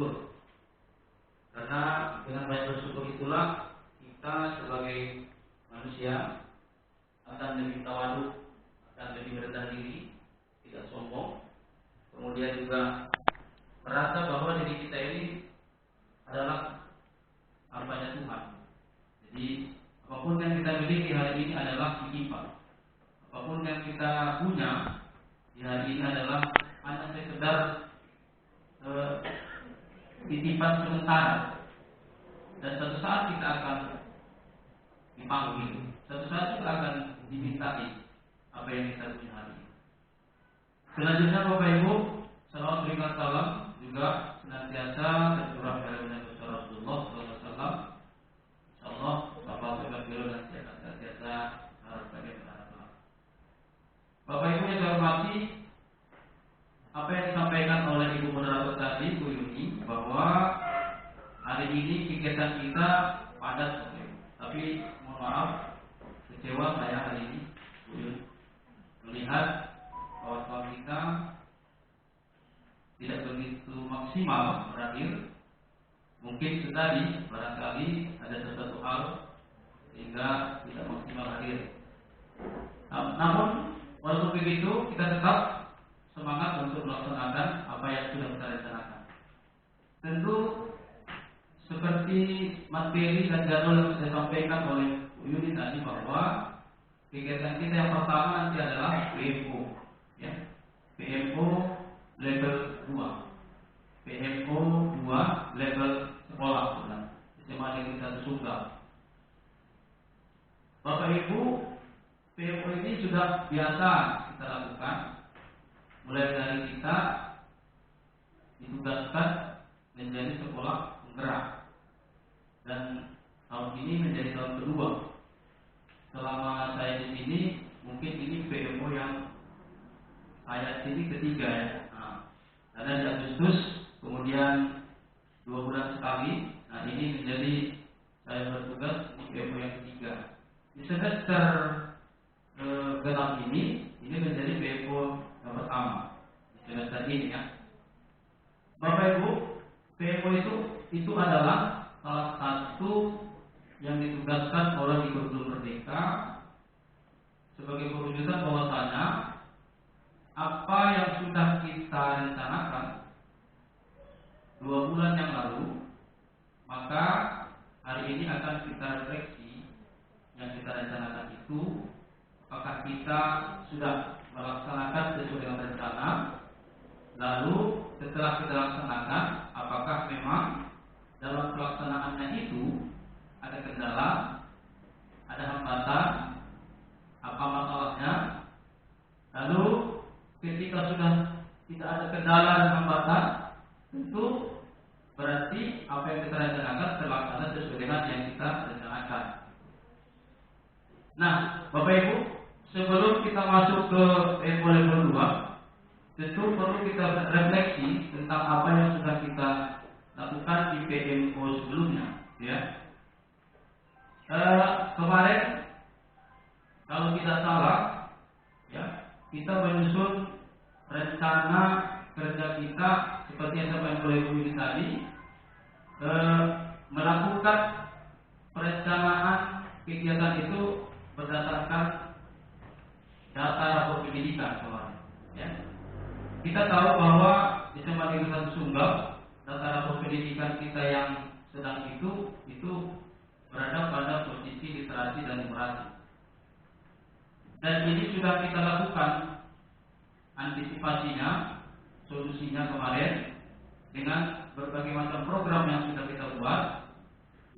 [SPEAKER 3] bersyukur. Karena dengan banyak bersyukur itulah kita sebagai manusia akan lebih tawadhu, akan lebih rendah diri, tidak sombong. Kemudian juga merasa bahwa diri kita ini adalah hambanya Tuhan. Jadi apapun yang kita miliki hari ini adalah titipan. Apapun yang kita punya di hari ini adalah hanya sekedar titipan sementara. Dan suatu saat kita akan dipanggil, suatu saat kita akan dimintai apa yang kita punya hari ini. Selanjutnya Bapak Ibu, salawat berikan salam juga senantiasa tercurah dari Nabi Rasulullah SAW. Insyaallah Bapak Ibu dan senantiasa harus bagi berharap. Bapak Ibu yang saya hormati, apa yang disampaikan oleh Ibu moderator tadi, Bu Yuni, bahwa hari ini kegiatan kita padat, tapi mohon maaf, kecewa saya hari ini, Bu Yuni, melihat kawan-kawan kita tidak begitu maksimal berakhir. Mungkin tadi barangkali ada sesuatu hal sehingga tidak maksimal hadir. Namun walaupun begitu, kita tetap semangat untuk melaksanakan apa yang sudah kita rencanakan. Tentu seperti materi dan jadwal yang saya sampaikan oleh Bu Yuni tadi, bahwa kegiatan kita yang pertama nanti adalah PMO, ya, PMO level 2, PMO 2 level sekolah, SMA Negeri 1 Sunggal. Bapak Ibu, PMO ini sudah biasa kita lakukan, mulai dari kita ditugaskan menjadi sekolah penggerak, dan tahun ini menjadi tahun kedua. Selama saya di sini, mungkin ini PMO yang saya sini ketiga, ya. Karena di Agustus, kemudian 2 bulan sekali. Nah, ini menjadi saya bertugas di PMO yang ketiga. Di semester genap ini menjadi PMO yang pertama di semester ini, ya. Bapak Ibu, PMO itu adalah salah satu yang ditugaskan oleh Gubernur Merdeka sebagai perwujudan bahwasanya apa yang sudah kita rencanakan 2 bulan yang lalu, maka hari ini akan kita refleksi yang kita rencanakan itu, apakah kita sudah melaksanakan sesuai dengan rencana. Lalu setelah kita laksanakan, apakah memang dalam pelaksanaannya itu ada kendala, ada hambatan, apa masalahnya. Lalu ketika sudah tidak ada kendala dan hambatan, tentu berarti apa yang kita rencanakan terlaksana sesuai dengan yang kita rencanakan. Nah, Bapak Ibu, sebelum kita masuk ke level 2, tentu perlu kita refleksi tentang apa yang sudah kita lakukan di PMO sebelumnya, ya. Kemarin kalau tidak salah, ya, kita menyusun rencana kerja kita seperti yang disampaikan oleh Bu Yuni tadi, melakukan perencanaan kegiatan itu berdasarkan data rapor pendidikan kemarin, ya. Kita tahu bahwa di SMA Negeri 1 Sunggal, data rapor pendidikan kita yang sedang itu berada pada posisi literasi dan numerasi. Dan ini sudah kita lakukan antisipasinya, solusinya kemarin dengan berbagai macam program yang sudah kita buat,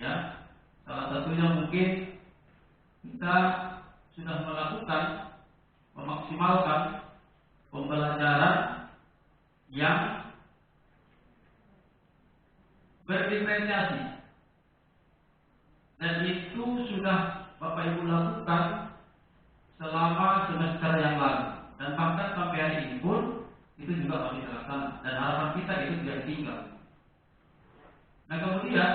[SPEAKER 3] ya. Salah satunya mungkin kita sudah memaksimalkan pembelajaran yang berdiferensiasi, dan itu sudah Bapak Ibu lakukan selama semester yang lalu, dan bahkan sampai hari ini pun itu juga masih terlaksana, dan harapan kita itu tidak tinggal. Nah, kemudian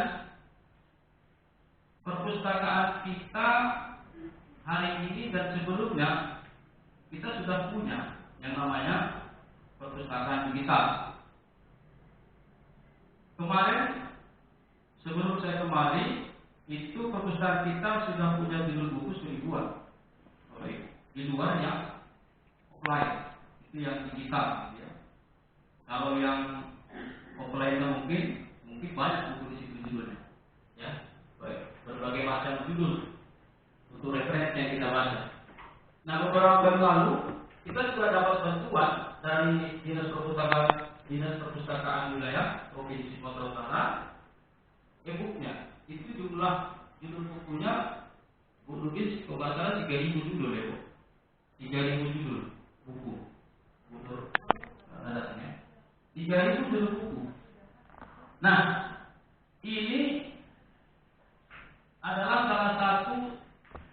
[SPEAKER 3] perpustakaan kita hari ini dan sebelumnya kita sudah punya yang namanya perpustakaan digital. Kemarin sebelum saya kemari itu perpustakaan kita sudah punya judul buku seribuan. Di luar yang offline, itu yang digital. Ya. Kalau yang offline mungkin banyak buku di situ judulnya. Ya, berbagai macam judul untuk referensi yang kita baca. Nah, beberapa bulan lalu kita juga dapat bantuan dari Dinas Perpustakaan Wilayah Provinsi Sumatera Utara. E-booknya itu judul bukunya Bu Lugis kalau nggak salah 3.000 judul ya, Bu. 3.000 judul buku. Menurut datanya 3.000 judul buku. Nah, ini adalah salah satu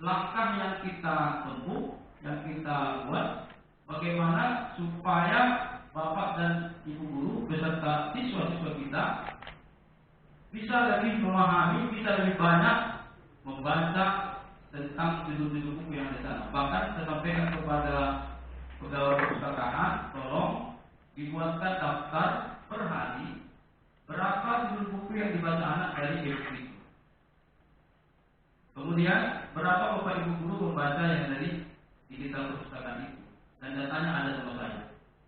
[SPEAKER 3] langkah yang kita tempuh, yang kita buat, bagaimana supaya Bapak dan Ibu guru beserta siswa-siswa kita bisa lebih memahami, bisa lebih banyak membaca tentang judul-judul buku yang ada di sana. Bahkan saya sampaikan kepada pegawai perpustakaan, tolong dibuatkan daftar per hari berapa judul buku yang dibaca anak dari e-book itu. Kemudian berapa Bapak Ibu guru membaca yang dari digital perpustakaan itu, dan datanya ada sama saya.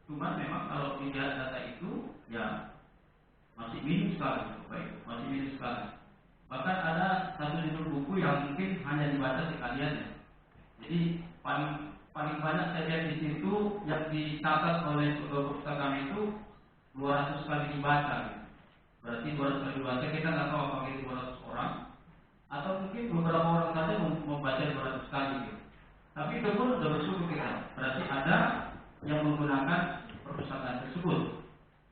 [SPEAKER 3] Cuma memang kalau dilihat data itu ya masih minim sekali, Bapak Ibu, masih minim sekali. Bahkan ada satu judul buku yang mungkin hanya dibaca sekalian ya. Jadi paling banyak saya lihat di situ yang dicatat oleh perpustakaan itu 200 kali dibaca. Gitu. Berarti 200 kali dibaca, kita nggak tahu apakah itu 200 orang atau mungkin beberapa orang saja membaca 200 kali. Gitu. Tapi itu pun sudah bersyukur kita. Berarti ada yang menggunakan perpustakaan tersebut.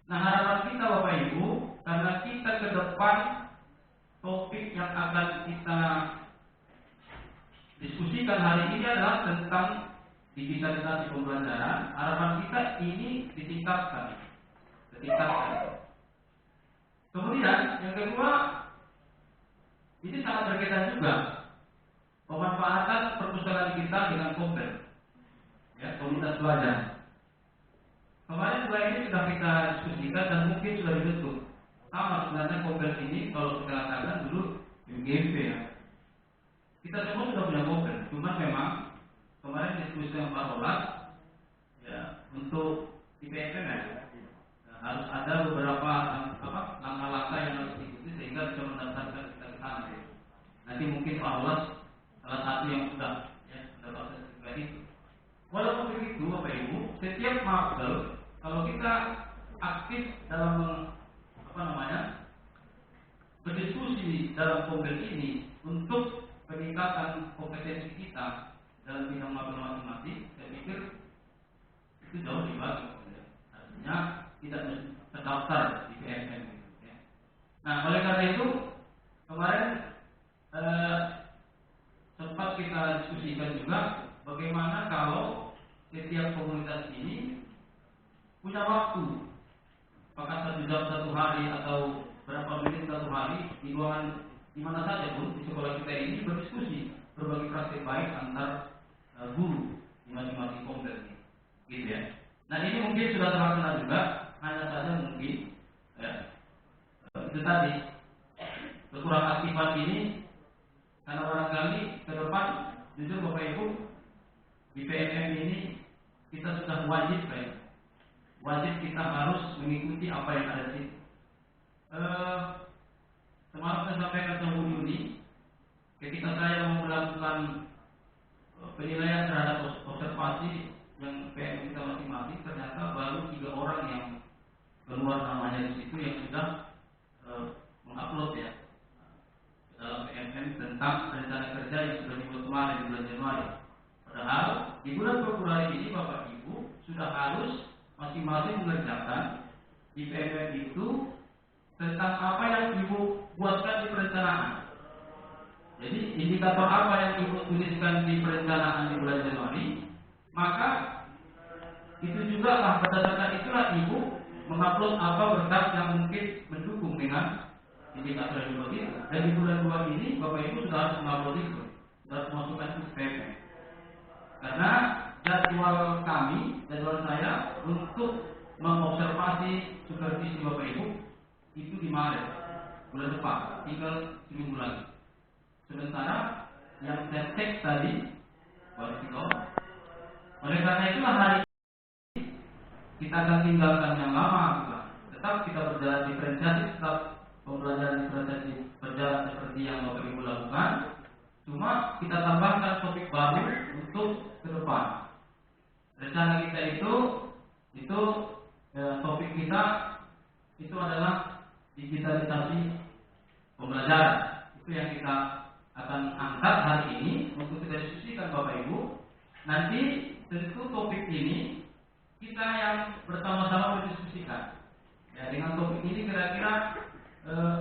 [SPEAKER 3] Nah, harapan kita Bapak Ibu, karena kita ke depan topik yang akan kita diskusikan hari ini adalah tentang digitalisasi pembelajaran. Harapan kita ini ditingkatkan. Kemudian yang kedua, ini sangat berkaitan juga pemanfaatan perpustakaan kita dengan Kompel, ya, komunitas belajar. Kemarin slide ini sudah kita diskusikan dan mungkin sudah dibentuk. Sama sebenarnya Kompel ini kalau kita katakan dulu UGMP ya. Kita semua sudah punya Kompel, cuma memang kemarin diskusi dengan Pak Rolas ya untuk IPFM ya. Harus ada beberapa langkah-langkah yang harus diikuti sehingga bisa mendaftarkan kita ke sana. Ya. Nanti mungkin Pak Rolas salah satu yang sudah mendapatkan sertifikat itu. Walaupun begitu, Bapak Ibu, setiap mapel kalau kita aktif dalam berdiskusi dalam Kompel ini untuk peningkatan kompetensi kita dalam bidang mapel matematik, saya pikir itu jauh lebih bagus. Artinya tidak terdaftar di PMM. Ya. Nah, oleh karena itu kemarin sempat kita diskusikan juga bagaimana kalau setiap komunitas ini punya waktu, apakah 1 jam 1 hari atau berapa menit 1 hari di ruangan di mana saja pun di sekolah kita ini berdiskusi berbagi praktik baik antar guru di masing-masing Kompel ini, gitu ya. Nah, ini mungkin sudah terlaksana juga, hanya saja mungkin ya, itu tadi kekurang aktifan ini karena barangkali ke depan jujur Bapak Ibu di PMM ini kita sudah wajib kita harus mengikuti apa yang ada di situ. Semalam saya sampaikan ke Bu Yuni ketika saya mau melakukan penilaian terhadap observasi yang PM kita masing-masing, ternyata baru 3 orang yang keluar namanya di situ yang sudah mengupload ya dalam PMM tentang rencana kerja yang sudah dibuat kemarin di bulan Januari. Padahal di bulan Februari ini Bapak Ibu sudah harus masing-masing mengerjakan di PMM itu tentang apa yang Ibu buatkan di perencanaan. Jadi indikator apa yang Ibu tuliskan di perencanaan di bulan Januari, maka itu juga lah berdasarkan itulah Ibu mengupload apa berkas yang mungkin mendukung dengan indikator yang dibuat itu. Dan di bulan 2 ini Bapak Ibu sudah harus mengupload itu, sudah harus masukkan ke PMM. Karena jadwal saya untuk mengobservasi supervisi Bapak Ibu itu di Maret bulan depan, tinggal seminggu lagi. Sementara yang saya cek tadi baru kita. Oleh karena itulah hari ini kita akan tinggalkan yang lama, bukan? Tetap kita berjalan diferensiasi, tetap pembelajaran diferensiasi berjalan seperti yang Bapak Ibu lakukan. Cuma kita tambahkan topik baru untuk ke depan. Rencana kita itu topik kita itu adalah digitalisasi pembelajaran. Itu yang kita akan angkat hari ini untuk kita diskusikan Bapak Ibu. Nanti tentu topik ini kita yang bersama-sama berdiskusikan. Ya, dengan topik ini kira-kira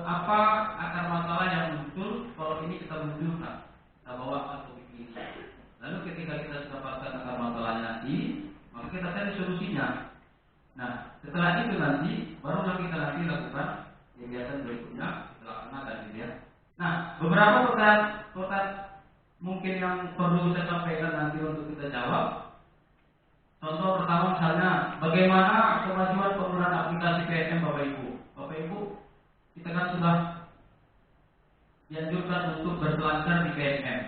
[SPEAKER 3] apa akar masalah yang muncul kalau ini kita munculkan, kita bawa ke topik ini. Lalu ketika kita dapatkan akar masalahnya nanti, maka kita cari solusinya. Nah, setelah itu nanti barulah kita nanti lakukan kegiatan berikutnya, kita laksanakan gitu ya. Nah, beberapa pertanyaan mungkin yang perlu saya sampaikan nanti untuk kita jawab. Contoh pertama misalnya, bagaimana kemajuan penggunaan aplikasi PNM Bapak Ibu? Bapak Ibu, kita kan sudah dianjurkan untuk berselancar di PNM.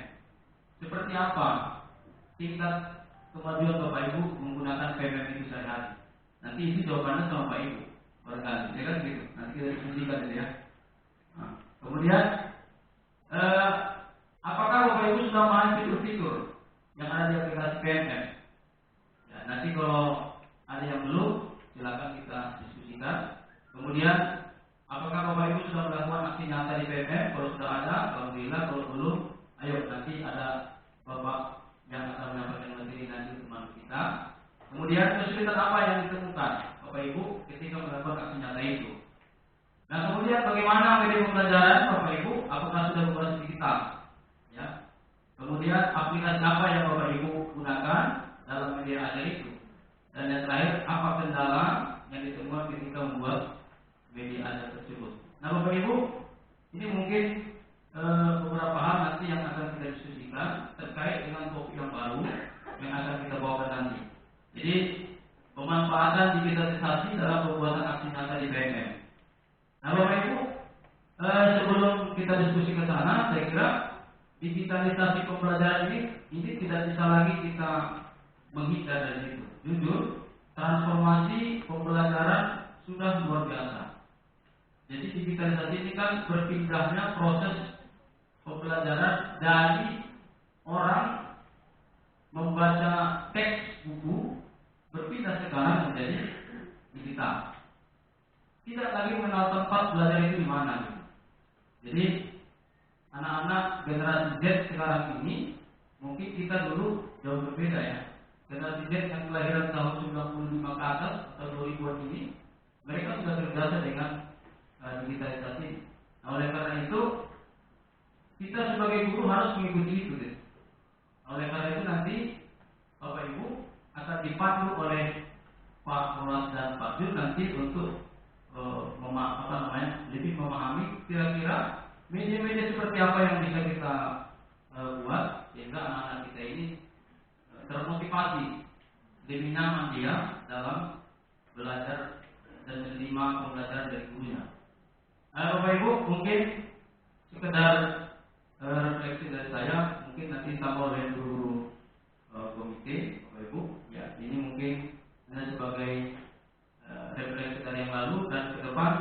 [SPEAKER 3] Seperti apa tingkat kemajuan Bapak Ibu menggunakan PNM itu sehari-hari? Nanti itu jawabannya sama Bapak Ibu barangkali, ya kan gitu. Nanti kita diskusikan gitu ya. Nah, kemudian apakah Bapak Ibu sudah memahami fitur-fitur yang ada di aplikasi PNM? Ya, nanti kalau ada yang belum, silakan kita diskusikan. Kemudian, apakah Bapak Ibu sudah melakukan aksi nyata di PNM? Kalau sudah ada, alhamdulillah. Kalau belum, ayo nanti ada Bapak yang akan menyampaikan materi nanti teman kita. Kemudian kesulitan apa yang ditemukan Bapak Ibu ketika melakukan aksi nyata itu? Nah, kemudian bagaimana media pembelajaran Bapak Ibu? Apakah sudah berbasis digital? Ya. Kemudian aplikasi apa yang Bapak Ibu gunakan dalam media ajar itu? Dan yang terakhir, apa kendala yang ditemukan ketika membuat media ajar tersebut? Nah, Bapak Ibu, ini mungkin beberapa hal nanti yang akan kita diskusikan terkait dengan topik yang baru yang akan kita bawakan nanti. Jadi, pemanfaatan digitalisasi dalam pembuatan aksi nyata di PNM. Nah, Bapak Ibu, sebelum kita diskusi ke sana, saya kira digitalisasi pembelajaran ini tidak bisa lagi kita menghindar dari itu. Jujur, transformasi pembelajaran sudah luar biasa. Jadi digitalisasi ini kan berpindahnya proses pembelajaran dari orang membaca teks buku berpindah sekarang menjadi digital. Tidak lagi mengenal tempat belajar itu di mana. Jadi anak-anak generasi Z sekarang ini mungkin kita dulu jauh berbeda ya. Generasi Z yang kelahiran tahun 95 ke atas atau 2000-an ini, mereka sudah terbiasa dengan digitalisasi. Nah, oleh karena itu kita sebagai guru harus mengikuti itu. Oleh karena itu nanti Bapak Ibu akan dipandu oleh Pak Rolas dan Pak Jun nanti untuk lebih memahami kira-kira media-media seperti apa yang bisa kita buat sehingga anak-anak kita ini termotivasi, lebih nyaman dia dalam belajar dan menerima pembelajaran dari gurunya. Bapak Ibu, mungkin sekedar refleksi dari saya, mungkin nanti tambah oleh guru komite, Bapak Ibu. Ya, ini mungkin sebagai refleksi dari yang lalu dan ke depan.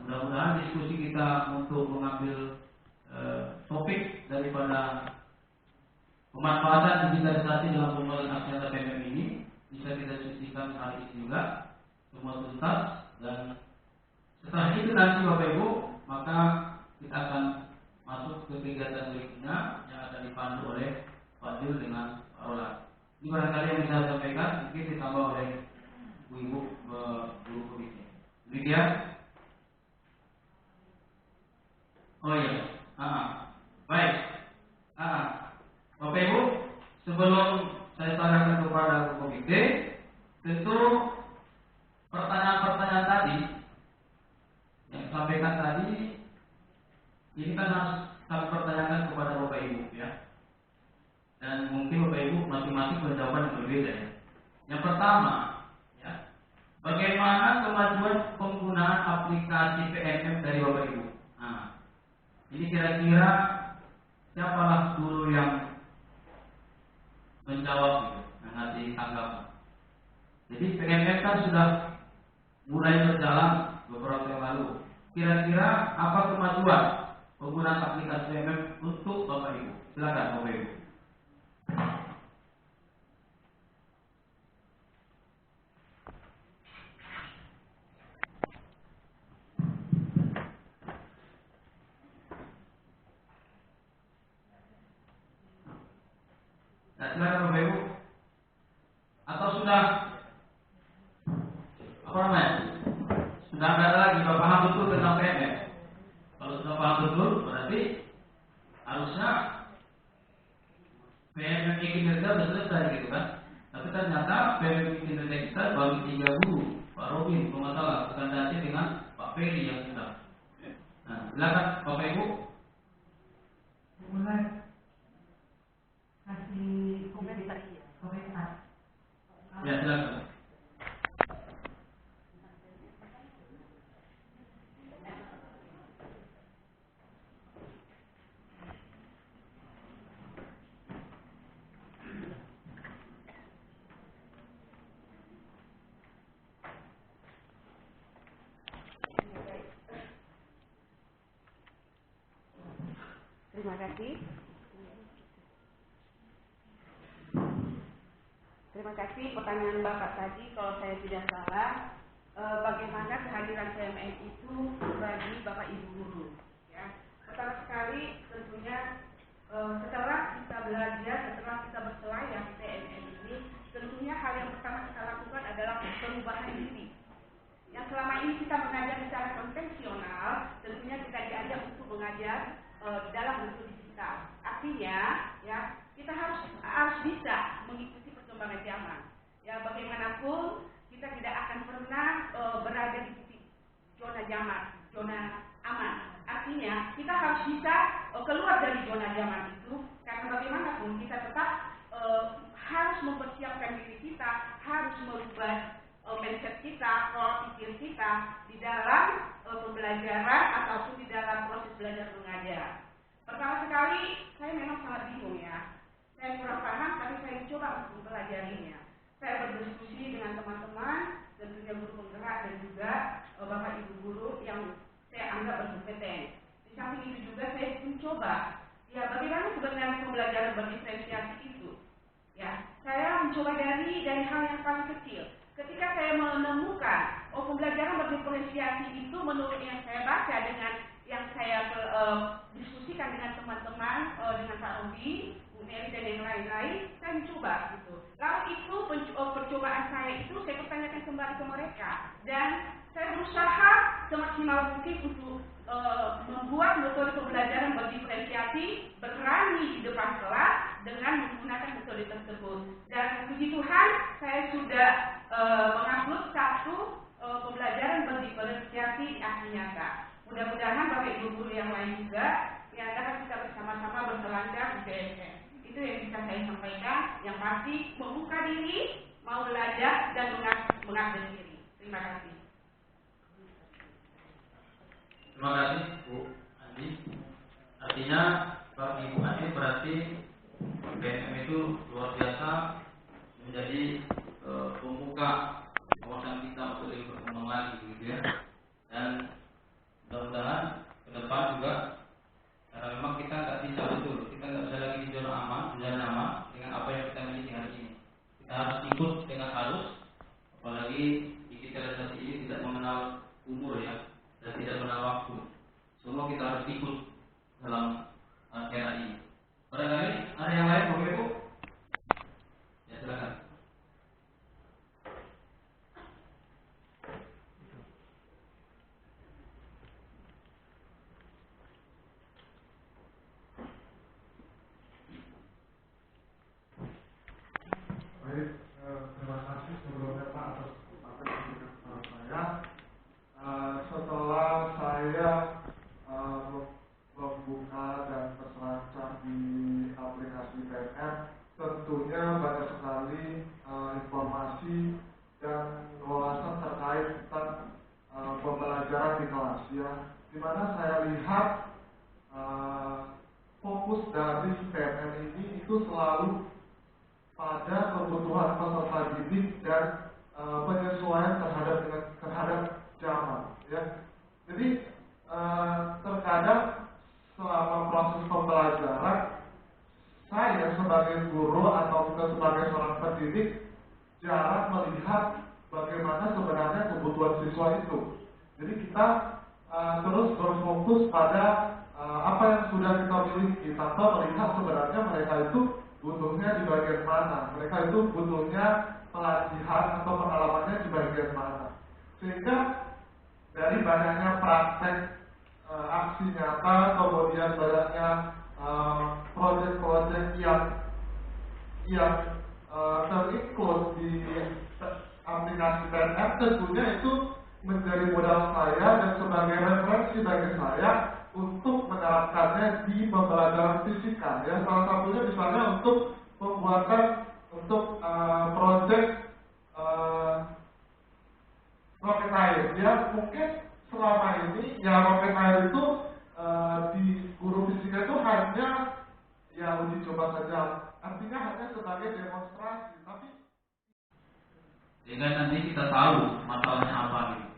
[SPEAKER 3] Mudah-mudahan diskusi kita untuk mengambil topik daripada pemanfaatan digitalisasi dalam pembuatan aksi nyata PNM ini bisa kita diskusikan hari ini juga semua tuntas, dan setelah itu nanti Bapak Ibu maka kita akan masuk ke kegiatan berikutnya yang akan dipandu oleh Pak Jul dengan Pak Roland. Ini barangkali yang bisa saya sampaikan, mungkin ditambah oleh Ibu guru komite. Demikian. Oh iya, baik. Bapak Ibu, sebelum saya tanyakan kepada komite, tentu pertanyaan-pertanyaan tadi yang disampaikan tadi, ini kan harus kami pertanyakan kepada Bapak Ibu ya. Dan mungkin Bapak Ibu masing-masing berjawaban yang berbeda ya. Yang pertama, ya, bagaimana kemajuan penggunaan penggunaan aplikasi PMM dari Bapak Ibu. Nah, ini kira-kira siapalah guru yang menjawab gitu, yang ngasih tanggapan. Jadi PMM kan sudah mulai berjalan beberapa tahun lalu. Kira-kira apa kemajuan penggunaan aplikasi PMM untuk Bapak Ibu? Silakan Bapak Ibu. Nah, silakan Bapak Ibu. Atau sudah apa namanya? Sudah nggak ada lagi, sudah paham betul tentang PMM. Kalau sudah paham betul, berarti harusnya PMM kinerja sudah selesai gitu kan. Tapi ternyata PMM kinerja kita baru 3 guru, Pak Robin, kalau nggak salah, bukan dasi dengan Pak Ferry yang sudah. Nah, silakan Bapak Ibu.
[SPEAKER 1] Mulai kasih komentar.
[SPEAKER 3] Ya, silakan.
[SPEAKER 4] Terima kasih. Terima kasih pertanyaan Bapak tadi. Kalau saya tidak salah, bagaimana kehadiran PMM itu bagi Bapak Ibu guru? Ya, pertama sekali tentunya setelah kita belajar, setelah kita berselayar di PMM ini, tentunya hal yang pertama kita lakukan adalah perubahan diri. Yang selama ini kita mengajar secara konvensional, tentunya kita diajak untuk mengajar dalam bentuk digital. Artinya, ya kita harus bisa mengikuti perkembangan zaman. Ya bagaimanapun kita tidak akan pernah berada di titik zona zaman, zona aman. Artinya kita harus bisa keluar dari zona zaman itu, karena bagaimanapun kita tetap harus mempersiapkan diri kita, harus merubah mindset kita, pola pikir kita di dalam pembelajaran ataupun di dalam proses belajar mengajar. Pertama sekali, saya memang sangat bingung ya. Saya kurang paham, tapi saya coba untuk mempelajarinya. Saya berdiskusi dengan teman-teman, tentunya guru penggerak dan juga Bapak Ibu guru yang saya anggap berkompeten. Di samping itu juga saya mencoba, ya bagaimana sebenarnya pembelajaran berdiferensiasi itu. Ya, saya mencoba dari hal yang paling kecil. Ketika saya menemukan pembelajaran berdiferensiasi itu menurut yang saya baca dengan yang saya diskusikan dengan teman-teman, dengan Pak Robi, Bu Mary dan yang lain-lain, saya mencoba gitu. Lalu itu percobaan saya itu saya pertanyakan kembali ke mereka dan saya berusaha semaksimal mungkin untuk membuat metode pembelajaran berdiferensiasi berani di depan kelas dengan menggunakan metode tersebut. Dan puji Tuhan saya sudah mengupload satu pembelajaran berdiferensiasi di ahli nyata. Mudah-mudahan Bapak Ibu guru yang lain juga yang dapat kita bersama-sama berselancar di PMM. Itu yang bisa saya sampaikan. Yang pasti membuka diri, mau belajar dan mengupdate diri. Terima kasih.
[SPEAKER 3] Terima kasih Bu Andi. Artinya bagi Ibu Andi berarti PMM itu luar biasa menjadi pembuka wawasan kita untuk lebih berkembang lagi gitu ya. Dan mudah-mudahan ke depan juga, karena memang kita nggak bisa betul, kita nggak bisa lagi di zona aman, dengan apa yang kita miliki hari ini. Kita harus ikut dengan arus, apalagi digitalisasi ini tidak mengenal umur ya, dan tidak mengenal waktu. Semua kita harus ikut dalam era ini. Barangkali ada yang lain, Bapak Ibu? Ya silakan.
[SPEAKER 5] Baik, terima kasih sebelumnya Pak atas kesempatan yang diberikan kepada saya. Setelah saya membuka dan berselancar di aplikasi PMM, pembelajaran di kelas ya, di mana saya lihat fokus dari PMM ini itu selalu pada kebutuhan peserta didik dan penyesuaian terhadap zaman ya. Jadi terkadang selama proses pembelajaran saya sebagai guru atau kita sebagai seorang pendidik jarang melihat bagaimana sebenarnya kebutuhan siswa itu. Jadi kita terus berfokus pada apa yang sudah kita miliki tanpa melihat sebenarnya mereka itu butuhnya di bagian mana, mereka itu butuhnya pelatihan atau pengalamannya di bagian mana. Sehingga dari banyaknya praktek aksi nyata, kemudian banyaknya proyek-proyek yang terinclude di aplikasi PNM, tentunya itu menjadi modal saya dan sebagai referensi bagi saya untuk menerapkannya di pembelajaran fisika ya. Salah satunya misalnya untuk pembuatan untuk proyek roket air ya. Mungkin selama ini ya roket air itu di guru fisika itu hanya ya uji coba saja, artinya hanya sebagai demonstrasi, tapi
[SPEAKER 3] sehingga nanti kita tahu masalahnya apa gitu.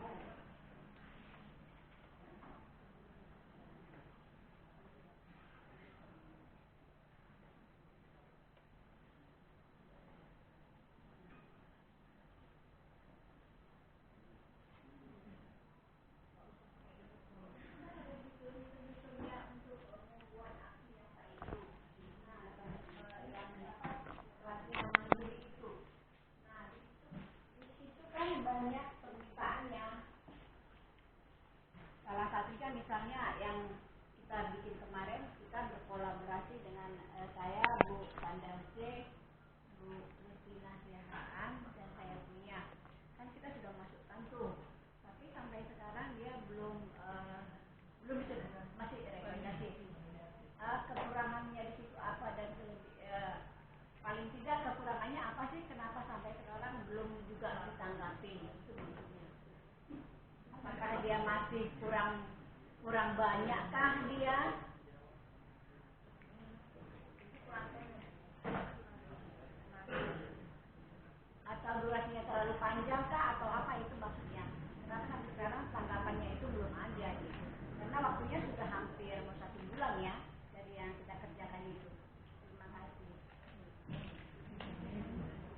[SPEAKER 6] Banyak permintaannya. Salah satunya misalnya yang kita bikin kemarin, kita berkolaborasi dengan saya, Bu Sandalce, Bu Rustina Siahaan, dan saya punya. Kan kita sudah masukkan tuh, tapi sampai sekarang dia belum bisa, masih rekomendasi. Kekurangannya di situ apa dan paling tidak kekurangannya apa sih? Kenapa sampai sekarang belum juga ditanggapi? Apakah dia masih kurang banyakkah dia? Atau durasinya terlalu panjangkah atau apa itu maksudnya? Karena sampai sekarang tanggapannya itu belum ada gitu. Karena waktunya sudah hampir mau 1 bulan ya dari yang kita kerjakan itu. Terima kasih.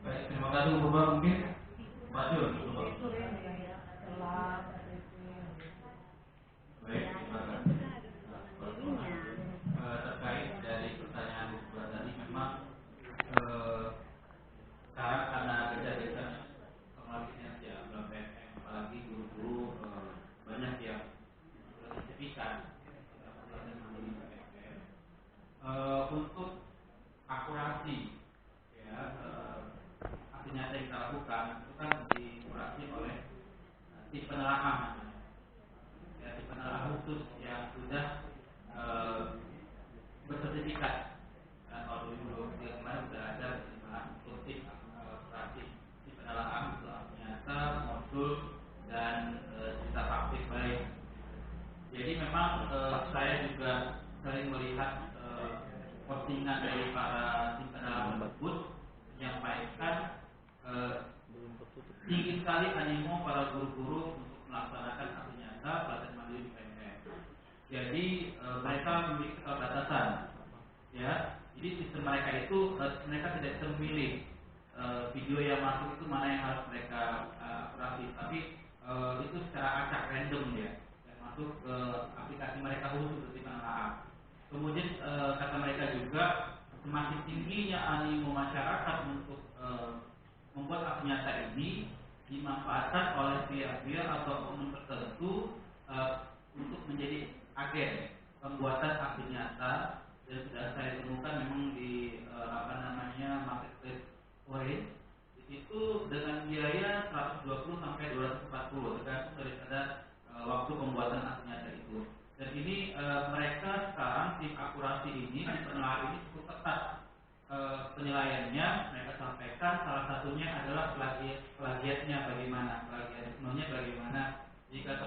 [SPEAKER 3] Baik, terima kasih Bu Bapak. Mungkin Pak Jul. Baik, terima kasih. Terkait dari pertanyaan Bu Bapak tadi, memang sekarang karena gejala kemarin ya belum PMM, apalagi guru-guru banyak yang sertifikat untuk akurasi ya aksi nyata yang kita lakukan itu kan dikurasi oleh tim penelaah ya, tim penelaah khusus yang sudah bersertifikat. Kalau dulu kemarin sudah ada untuk tim akurasi, tim penelaah untuk aksi nyata, modul dan cerita praktik baik. Jadi memang saya juga sering melihat postingan dari para tim penelaah tersebut menyampaikan tinggi sekali animo para guru-guru untuk melaksanakan aksi nyata pelatihan mandiri di PMM. Jadi mereka memiliki keterbatasan, ya. Jadi sistem mereka itu mereka tidak bisa memilih video yang masuk itu mana yang harus mereka akurasi, tapi itu secara acak random ya, yang masuk ke aplikasi mereka khusus di penelaah. Kemudian kata mereka juga semakin tingginya animo masyarakat untuk membuat aksi nyata ini dimanfaatkan oleh pihak-pihak atau oknum tertentu untuk menjadi agen pembuatan aksi nyata. Dan sudah saya temukan memang di marketplace Orange. Di situ dengan biaya 120 sampai 240 tergantung daripada waktu pembuatan aksi nyata itu. Dan ini mereka sekarang tim akurasi ini, tim penelaah ini cukup ketat penilaiannya. Mereka sampaikan salah satunya adalah plagiatnya bagaimana, plagiarismenya bagaimana. Jika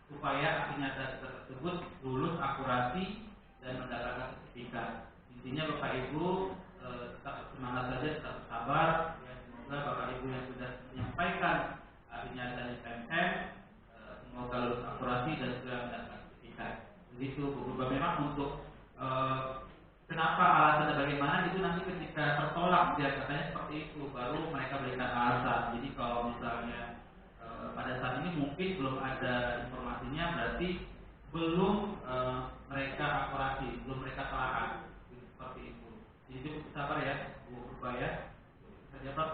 [SPEAKER 3] supaya aksi nyata tersebut lulus akurasi dan mendapatkan sertifikat. Intinya Bapak Ibu tetap semangat saja, tetap sabar. Ya, semoga Bapak Ibu yang sudah menyampaikan aksi nyata PMM semoga lulus akurasi dan segera mendapatkan sertifikat. Begitu Bu Purba. Memang untuk kenapa alasan dan bagaimana itu nanti ketika tertolak dia katanya seperti itu baru mereka berikan alasan. Jadi kalau misalnya pada saat ini mungkin belum ada informasinya, berarti belum mereka akurasi, belum mereka telaah seperti itu. Jadi cukup sabar ya Bu Purba ya. Saja Pak.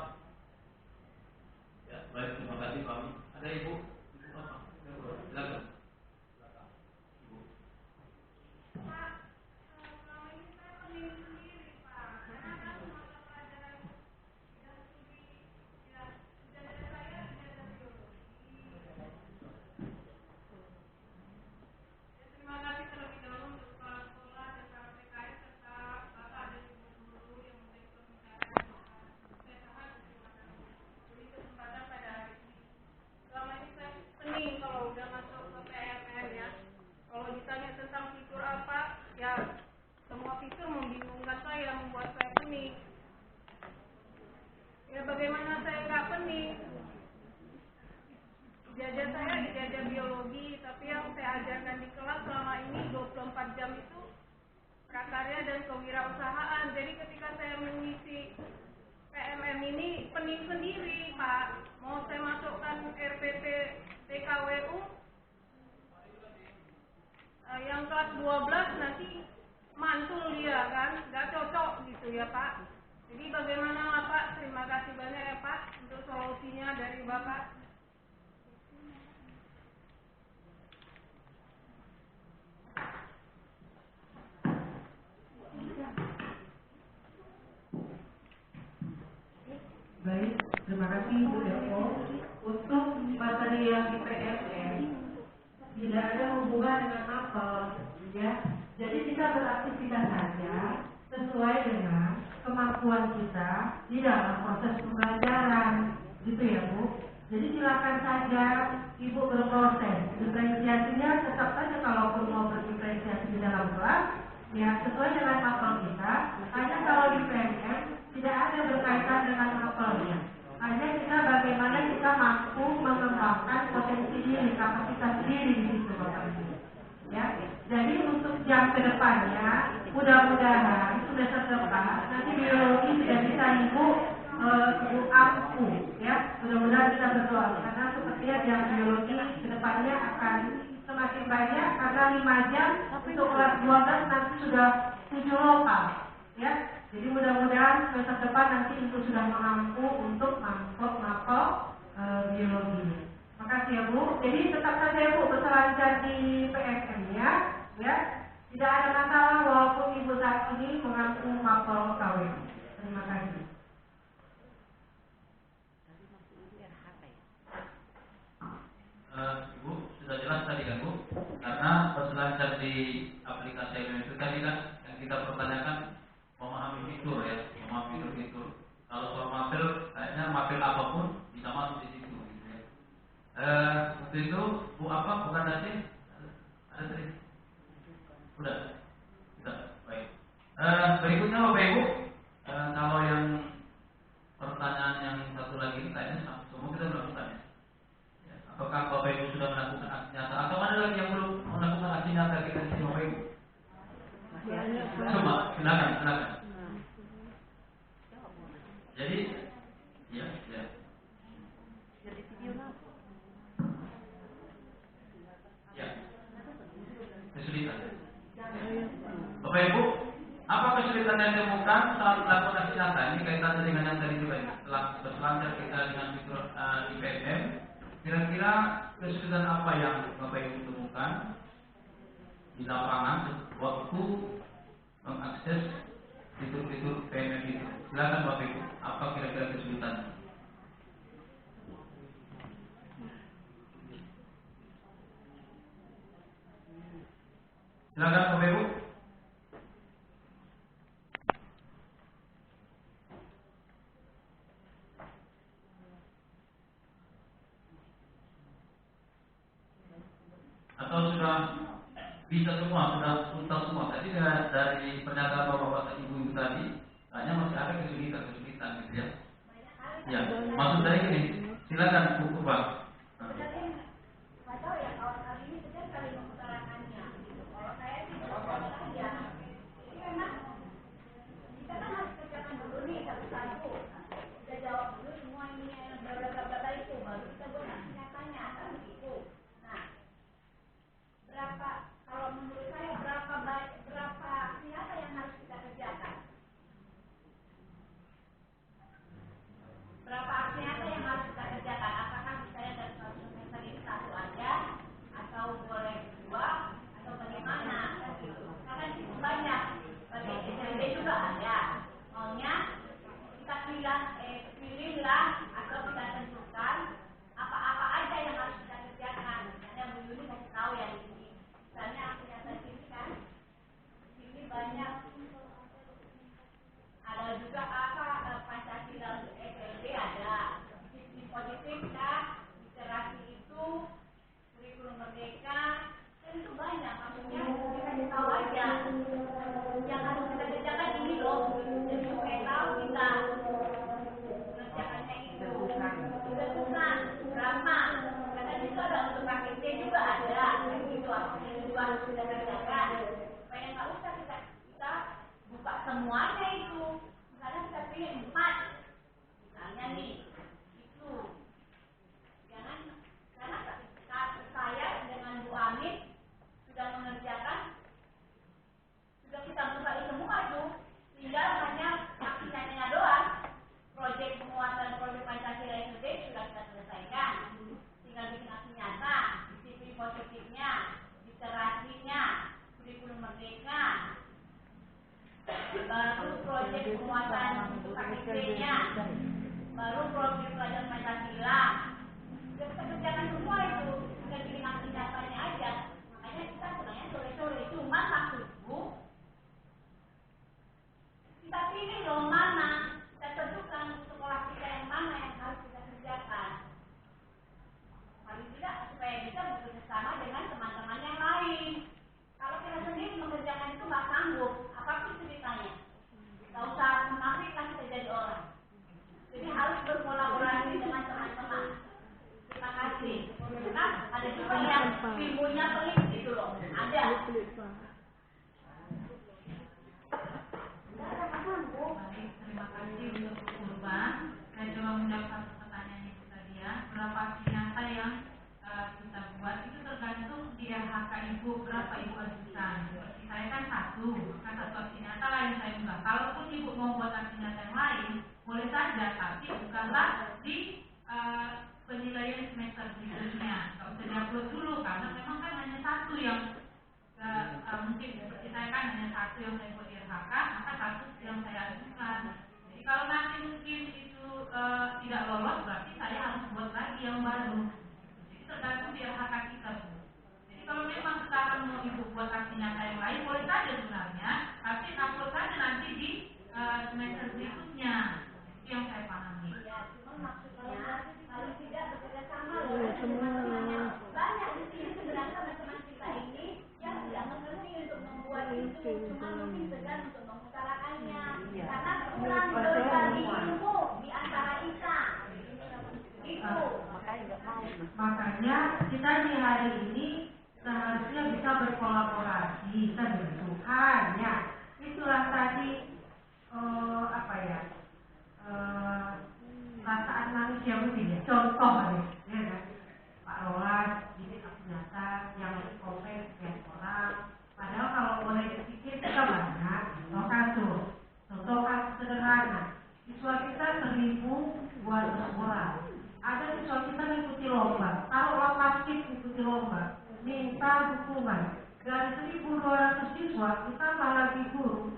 [SPEAKER 3] Ya baik, terima kasih Pak. Ada Ibu? Silakan.
[SPEAKER 4] Yang kelas 12 nanti mantul dia kan, nggak cocok gitu ya Pak. Jadi bagaimana lah Pak? Terima kasih banyak ya Pak untuk solusinya dari Bapak.
[SPEAKER 1] Baik, terima kasih Bu Depo. Untuk materi yang di PMM tidak ada hubungan dengan mapel, ya. Jadi kita beraktivitas saja sesuai dengan kemampuan kita di dalam proses pembelajaran, gitu ya Bu. Jadi silakan saja Ibu berproses. Diferensiasinya tetap saja kalaupun mau berdiferensiasi di dalam kelas, ya sesuai dengan mapel kita. Hanya kalau di PMM tidak ada berkaitan dengan mapelnya. Hanya kita bagaimana kita mampu mengembangkan potensi diri, kapasitas diri di situ Bapak Ibu. Ya, jadi untuk jam kedepannya, mudah-mudahan semester depan nanti biologi sudah bisa Ibu ampuh, ya. Mudah-mudahan kita berdoa karena sepertinya jam biologi kedepannya akan semakin banyak karena 5 jam untuk kelas 12 nanti sudah 7 lokal, ya. Jadi mudah-mudahan semester depan nanti Ibu sudah mampu untuk mapel biologi. Makasih ya Bu. Jadi tetap saja ya Bu berselancar di PMM-nya, ya. Tidak ada masalah walaupun Ibu saat ini mengaku mapel KW. Terima kasih.
[SPEAKER 3] Ibu sudah jelas tadi kan Bu, karena berselancar di aplikasi itu tadi kan yang kita pertanyakan memahami fitur ya, memahami fitur. Kalau soal mapel, kayaknya mapel apapun bisa masuk di situ. Gitu ya. Waktu itu Bu apa bukan nasi? Ada tadi? Sudah, baik. Berikutnya Bapak Ibu, kalau yang pertanyaan yang satu lagi kayaknya semua kita melakukan ya. Apakah Bapak Ibu sudah melakukan aksi nyata atau ada lagi yang belum melakukan aksi nyata kita di sini Bapak Ibu? Coba, silakan. Jadi, ya. Ya. Kesulitan. Bapak Ibu, apa kesulitan yang ditemukan saat melakukan aksi nyata? Ini kaitannya dengan yang tadi juga setelah berselancar kita dengan fitur IPM. Kira-kira kesulitan apa yang Bapak Ibu temukan di lapangan waktu mengakses fitur-fitur PMM itu? Silakan Bapak Ibu, apa kira-kira kesulitan? Silakan Bapak Ibu. atau sudah bisa semua, sudah tuntas semua? Tadi dari pernyataan bapak-bapak ibu-ibu tadi, hanya masih ada kesulitan gitu ya. Ya, maksud saya gini, silakan Bu Bang.
[SPEAKER 1] Makanya kita di hari ini seharusnya bisa berkolaborasi, kan begitu. Hanya itulah tadi perasaan manusia mungkin ya. Contoh ya kan, Pak Rolas ini ternyata yang komplain sekian orang. Padahal kalau boleh dipikir kita banyak contoh kasus sederhana. Siswa kita 1.200 orang. Ada siswa kita mengikuti lomba, taruhlah plastik mengikuti lomba, minta dukungan. Dari 1.200 siswa, kita lagi guru.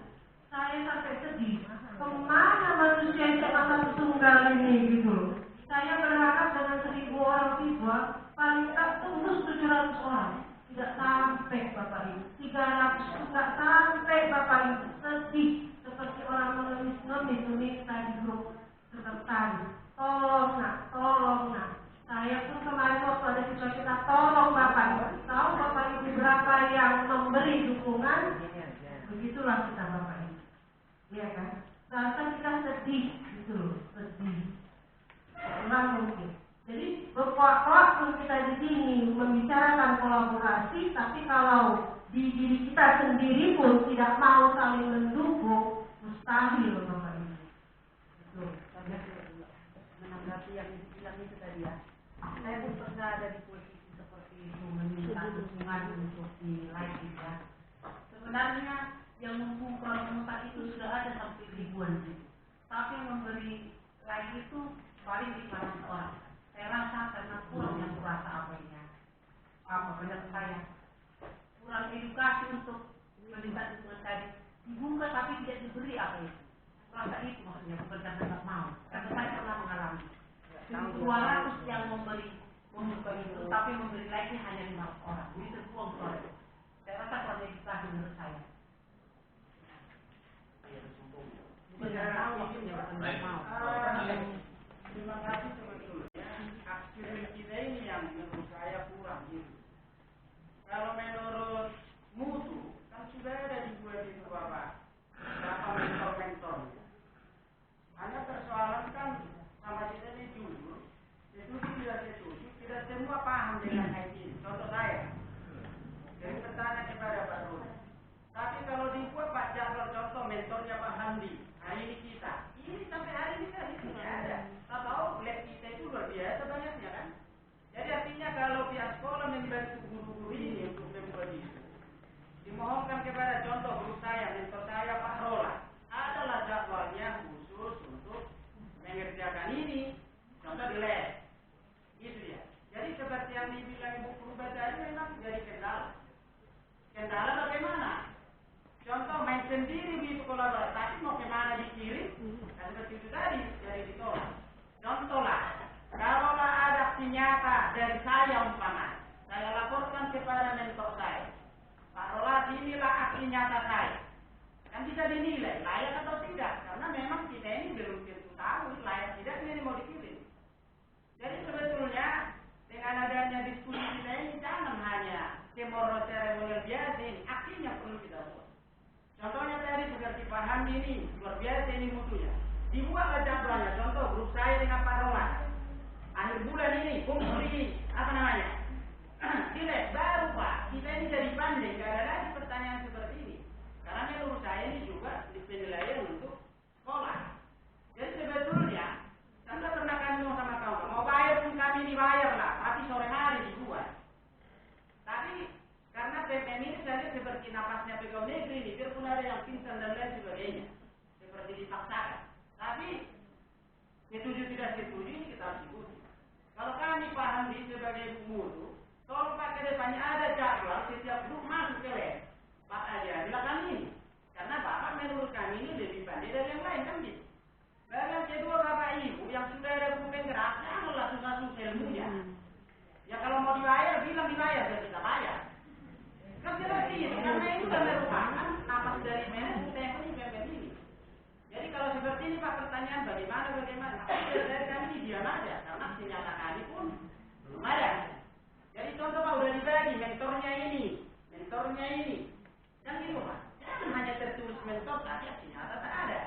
[SPEAKER 1] Saya sampai sedih. Kemana manusia SMA tunggal ini gitu? Saya berharap dengan 1.000 orang siswa, paling tak tembus 700 orang. Tidak sampai Bapak Ibu. 300 tidak sampai Bapak Ibu. Sedih seperti orang mengemis-ngemis meminta di grup sekretari. Tolong nak. Saya pun kemarin waktu ada siswa kita, tolong Bapak Ibu. Tahu Bapak Itulah kita Bapak Ibu. Iya kan? Seharusnya kita sedih gitu loh, sedih. Kurang mungkin. Jadi waktu kita di sini membicarakan kolaborasi, tapi kalau di diri kita sendiri pun tidak mau saling mendukung, mustahil Bapak Ibu. Betul.
[SPEAKER 8] Menanggapi yang dibilang itu tadi ya. Saya pun pernah ada di posisi seperti itu, meminta dukungan untuk di live ya. Sebenarnya yang mengumpulkan tempat itu sudah ada sampai ribuan gitu. Tapi memberi live itu paling 500 orang. Saya rasa karena kurang yang kurasa apa banyak saya kurang edukasi untuk meminta dukungan tadi dibuka tapi tidak diberi apa itu. Rasa itu maksudnya bukan karena tidak mau. Karena saya pernah mengalami 200 yang membuka itu, tapi memberi like-nya hanya 500 orang. Ini terbuang suara. Saya rasa kurang edukasi menurut saya. Bukan karena tahu maksudnya, bukan karena mau.
[SPEAKER 9] Terima kasih sebetulnya. Aksi kita ini yang menurut saya kurang gitu. Kalau menurut mutu, kan sudah ada dibuat itu Bapak. Berapa mentor-mentor. Hanya persoalan kan sama kita ini jujur. Setuju tidak setuju, tidak semua paham dengan IT. Contoh saya. Jadi bertanya kepada Pak Rudi. Tapi kalau dibuat Pak Jafar contoh mentornya Pak Hamdi. Hari ini kita. Ini sampai hari ini kan tidak ada. Tahu lab kita itu luar biasa banyaknya kan. Jadi artinya kalau pihak sekolah membantu guru-guru ini untuk membuat itu, dimohonkan kepada contoh guru saya, mentor saya Pak Rola, adalah jadwalnya khusus untuk mengerjakan ini, contoh di lab, gitu ya. Jadi seperti yang dibilang Ibu Purba tadi memang jadi kendala. Kendala bagaimana? Contoh main sendiri di sekolah, tapi mau kemana dikirim? Kan seperti itu tadi, jadi ditolak. Contoh lah, kalau ada aksi nyata dari saya umpama, saya laporkan kepada mentor saya. Pak Rola, inilah aksi nyata saya. Kan bisa dinilai, layak atau tidak. Karena memang kita ini belum tentu tahu layak tidak ini mau dikirim. Jadi sebetulnya dengan adanya diskusi kita ini jangan hanya temor seremonial biasa ini, aksinya perlu kita buat. Contohnya tadi seperti Pak Hamdi ini, luar biasa ini mutunya. Dibuatlah jadwalnya, contoh grup saya dengan Pak Roman. Akhir bulan ini, kumpul ini, apa namanya? Dilihat, baru Pak, kita ini jadi pandai, gak ada lagi pertanyaan seperti ini. Karena menurut saya ini juga penilaian untuk sekolah. Jadi sebetulnya, Anda pernah kami ngomong sama kawan, mau bayar pun kami dibayar lah, tapi sore hari dibuat. Tapi, karena PPN ini saja seperti napasnya pegawai negeri ini, biarpun ada yang pingsan dan lain sebagainya. Seperti dipaksakan. Tapi setuju tidak setuju ini kita harus ikuti. Kalau kami paham di sebagai mutu, tolong Pak ke depannya ada jadwal setiap grup masuk ke lab. Pak aja bilang ini, karena Bapak menurut kami ini lebih pandai dari yang lain kan gitu. Lalu yang kedua Bapak Ibu yang sudah ada guru penggerak, janganlah susah-susah ilmunya. Ya kalau mau dibayar bilang dibayar, biar kita bayar. Kan jelas ini, karena itu kan merupakan napas dari manajemen ini. Jadi kalau seperti ini Pak pertanyaan bagaimana? Dari kami ini diam aja karena senjata kami pun belum ada. Jadi contoh Pak udah dibagi mentornya ini, kan gitu Pak. Jangan hanya tertulis mentor tapi senjata tak ada.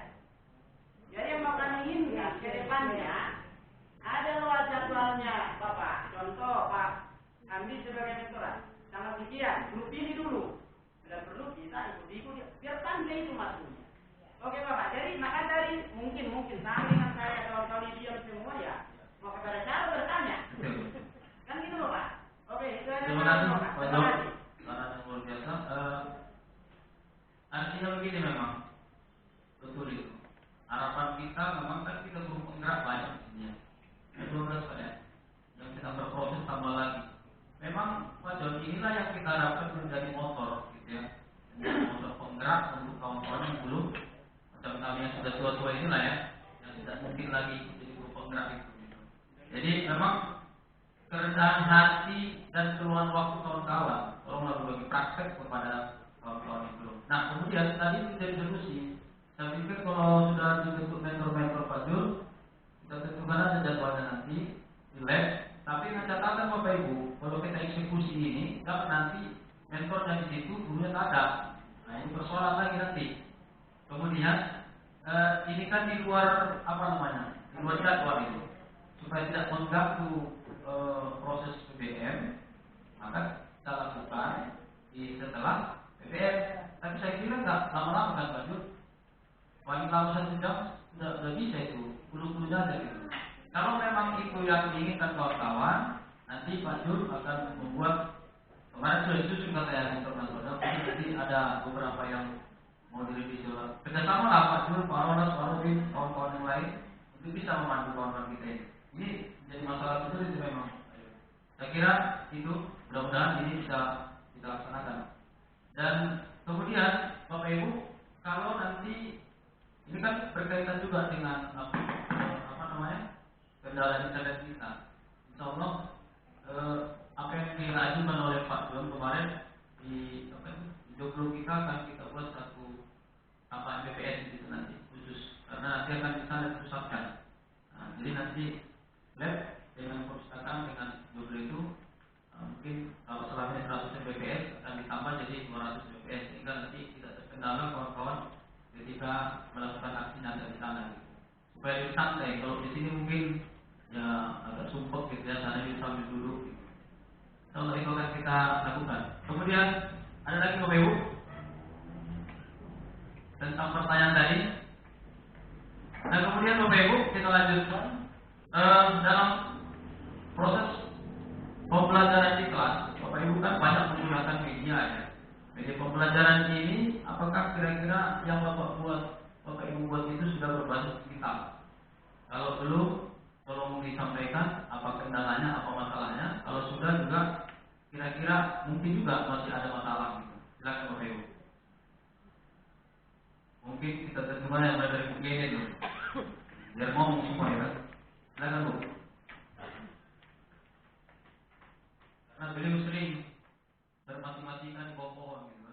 [SPEAKER 9] Jadi yang mau kami inginkan ke depannya ada loh jadwalnya Bapak. Contoh Pak Hamdi sebagai mentor, sangat sekian grup ini dulu. Tidak perlu kita ikut biar pandai itu masuknya. Oke Bapak, jadi maka dari mungkin sama dengan saya kalau diam semua ya mau kepada cara bertanya. Kan gitu Bapak. Oke, itu aja.
[SPEAKER 3] Terima kasih Pak Jo. Karena luar biasa. Artinya begini memang betul itu. Harapan kita memang kan kita belum penggerak banyak sebenarnya. 12 Pak ya. Yang kita berproses tambah lagi. Memang Pak Jo inilah yang kita harapkan menjadi motor gitu ya. Menjadi motor penggerak untuk kawan-kawan yang belum macam kami yang sudah tua-tua inilah ya, yang tidak mungkin lagi jadi guru penggerak itu. Gitu. Jadi memang kerendahan hati dan keluhan waktu kawan-kawan, tolonglah berbagi praktek kepada kawan-kawan yang belum. Nah kemudian tadi sudah diskusi, saya pikir kalau sudah dibentuk mentor-mentor Pak Jul, kita tentukan ada jadwalnya nanti di lab. Tapi dengan catatan Bapak Ibu, kalau kita eksekusi ini, jangan nanti mentornya di situ, gurunya tak ada. Nah, ini persoalan lagi nanti. Kemudian ini kan di luar di luar jadwal itu, supaya tidak mengganggu proses PBM, maka kita lakukan setelah PBM. Tapi saya kira nggak lama-lama kan Pak Jur, paling lama 1 jam sudah bisa itu, bulu-bulu saja gitu. Kalau memang itu yang diinginkan kawan-kawan, nanti Pak Jur akan membuat, kemarin sudah disusun katanya internasional, nanti ada beberapa yang mau direvisi ulang. Kerjasama lah Pak Jur, Pak Ronas, Pak Rudin, kawan-kawan yang lain untuk bisa memandu kawan-kawan kita ini. Ini jadi masalah betul itu memang. Saya kira itu, mudah-mudahan ini bisa kita laksanakan. Dan kemudian Bapak Ibu, kalau nanti ini kan berkaitan juga dengan kendala internet kita. Insya Allah apa yang dirajukan oleh Pak John kemarin di Joglo kita akan kita buat satu MPPS gitu nanti khusus, karena nanti akan kita pusatkan. Nah, jadi nanti lab dengan perpustakaan dengan Joglo itu mungkin kalau selama ini 100 MPPS akan ditambah jadi 200 MPPS, sehingga nanti tidak terkendala kawan-kawan ketika melakukan aksi nyata di sana gitu. Supaya lebih santai. Kalau di sini mungkin ya agak sumpek gitu ya, sana bisa sambil duduk gitu. Kalau itu akan kita lakukan. Kemudian ada lagi Bapak Ibu tentang pertanyaan tadi. Nah kemudian Bapak Ibu kita lanjutkan dalam proses pembelajaran di kelas. Bapak Ibu kan banyak menggunakan media ya. Media pembelajaran ini apakah kira-kira yang Bapak Ibu buat itu sudah berbasis digital? Kalau belum, tolong disampaikan apa kendalanya, apa masalahnya. Kalau sudah juga kira-kira mungkin juga masih ada masalah gitu. Silakan Bapak Ibu. Mungkin kita terjemah yang mulai dari begini dulu, biar ngomong semua ya. Silakan Bu. Karena beliau sering bermati-matikan di bawah pohon gitu.